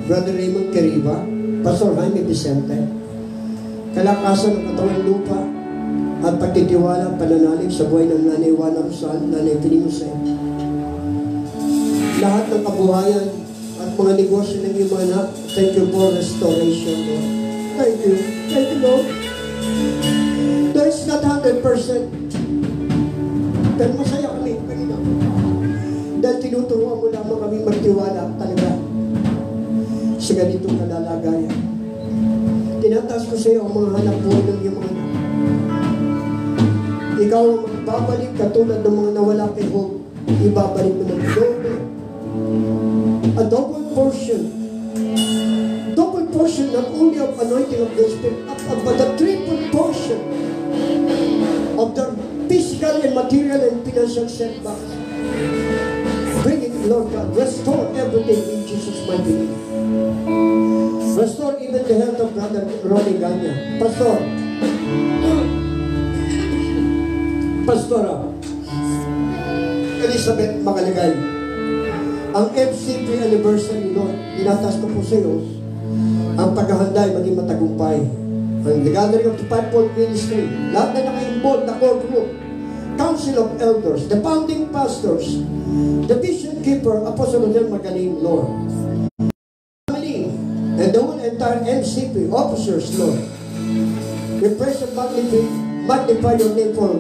Brother Raymond Queriba, Pastor Jaime Vicente, kalakasan ng katawang lupa at pagtitiwala pananalig sa buhay ng Nanay Juana Rizal, Nanay Pinimuse. Lahat ng kabuhayan at mga negosyo ng iyong mga anak, thank you for restoration, Lord. Thank you. Thank you, Lord. Though it's not 100%, pero masaya kami, Panginoon. Dahil tinuturuan mo lamang kami magtiwala talaga sa ganitong kalalagayan. Tinataas ko sa iyo ang mga hanap buhay ng iyong mga anak. Ikaw ang magbabalik katulad ng mga nawala kay Job. Ibabalik mo ng doble. A double portion. Double portion not only of anointing of the Spirit, but a triple portion of the physical and material and financial setbacks. Bring it, Lord God. Restore everything in Jesus' mighty name. Restore even the health of Brother Ronnie Ganya. Pastora Elizabeth Macaligay, ang FCP anniversary, Lord, tinatas ko po sa iyo ang paghahanda ay maging matagumpay. Ang the gathering of the fivefold ministry, lahat na naka-involved na core group, council of elders, the founding pastors, the vision keeper, Apostle Rodel Magaling, Lord, family, and the whole entire MCP officers, Lord, we praise and magnify your name for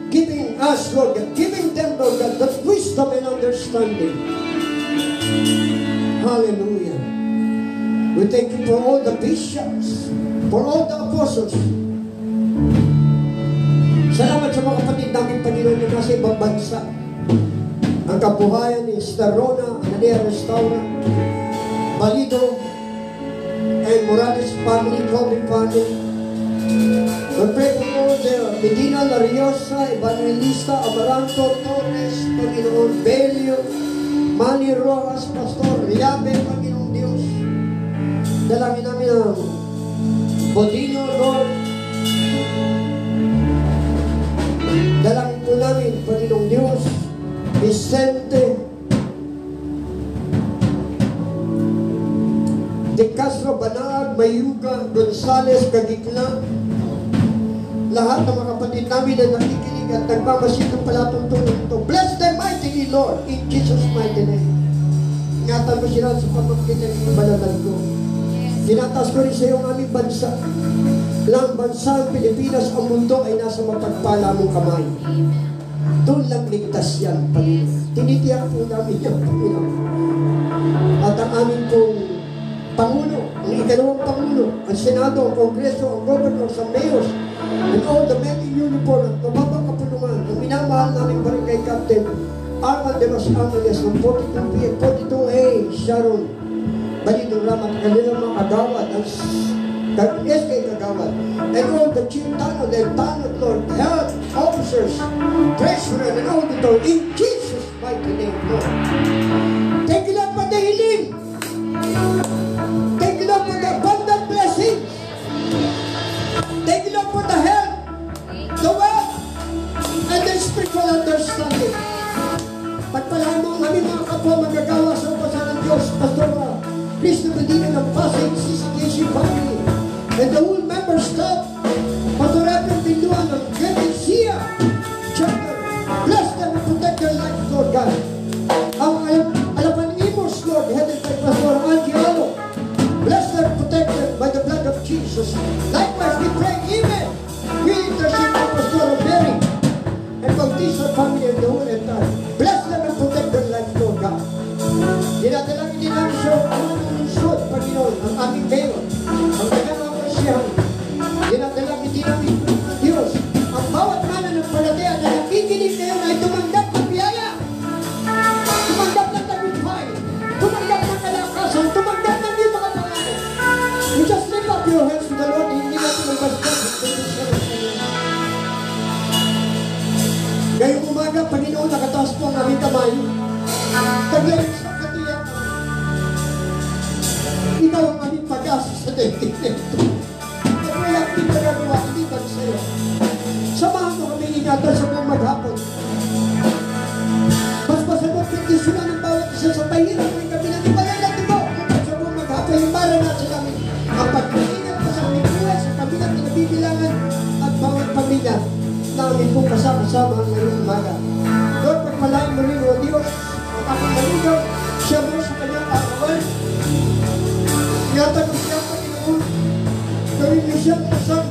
giving us, Lord God, giving them, Lord God, that wisdom and understanding. Hallelujah. We thank you for all the bishops, for all the apostles. Salamat sa mga kapatid namin, Panginoon, na nasa ibang bansa. Ang kabuhayan ni Starona, Anania Restaura, Balido, and Morales family, Kobe family. We pray for all there, Medina, Lariosa, Evangelista, Amaranto, Torres, Panginoon, Belio, Manny Rojas, Pastor Riabe, Panginoon Diyos. Dalangin namin ang Bodino, Lord. Dalangin po namin, Panginoong Diyos, Vicente, De Castro, Banag, Mayuga, Gonzales, Kagikla, lahat ng mga kapatid namin na nakikinig at nagmamasid ng palatuntunan ito. Bless them mightily, Lord, in Jesus' mighty name. Ingatan mo sila sa pamamagitan ng banal ko. Tinataas ko rin sa iyo ang aming bansa. Lang bansa ang Pilipinas, ang mundo ay nasa mapagpala mong kamay. Doon lang ligtas yan, Panginoon. Tinitiyak po namin yan, Panginoon. At ang amin pong Pangulo, ang ikalawang Pangulo, ang Senado, ang Kongreso, ang Governor, ang Mayors, and all the men in uniform at mababang kapulungan, ang minamahal namin barangay Captain Arman de Los Angeles ng 42A, Sharon, Balidong Ramat, kanilang mga kagawad, ang SK Kagawad, and all the chief tanod and tanod, Lord, health officers, treasurer, and auditor, in Jesus' mighty name, Lord. Thank you, Lord, for the healing. Thank you, Lord, for the abundant blessings. Thank you, Lord, for the health, the wealth, and the spiritual understanding. Pagpalaan mo ang aming mga kapwa magagawa sa upasan ng Diyos, Pastor Cristo Medina ng Pasig, CCKC family, and the whole member staff, Pastor Reverend Binduan ng Genesia Chapter. Bless them and protect their lives, Lord God. Ang Alapanimos, Lord, headed by Pastor Angialo. Bless them and protect them by the blood of Jesus. Likewise, we pray, even we intercede for Pastor Mary and Bautista family and the whole entire. Bless them and protect their lives, Lord God. Dinadalangin din namin siya ang lungsod, Panginoon, ang aming mayor, ang taga-Amasyahan. Dinadalangin din namin, Diyos, ang bawat mana ng palataya na nakikinig ngayon ay tumanggap ng biyaya, tumanggap ng tagumpay, tumanggap ng kalakasan, tumanggap ng iyong mga pangalan. You just lift up your hands to the Lord, hindi natin ang basta. Ngayong umaga, Panginoon, nakataas po ang aming kamay. Taglayin sa katiyak. Ikaw ang aming pag-asa sa daigdig nito. At wala kami nagagawa, hindi ka sa iyo. Samahan mo kami ingatan sa buong maghapon. Basbasan mo pindisyonan ng bawat isa sa pahirap ng kami na ipayalat ito. Sa buong maghapon, yung para natin namin ang pagkaingat mo sa aming buhay, sa pamilya na nabibilangan at bawat pamilya namin pong kasama-sama ngayong umaga. Lord, pagmalain mo rin, O Diyos, ang aming malugaw, siya mo sa kanyang arawan. Ingatan mo siya, Panginoon. Gawin niyo siya ng isang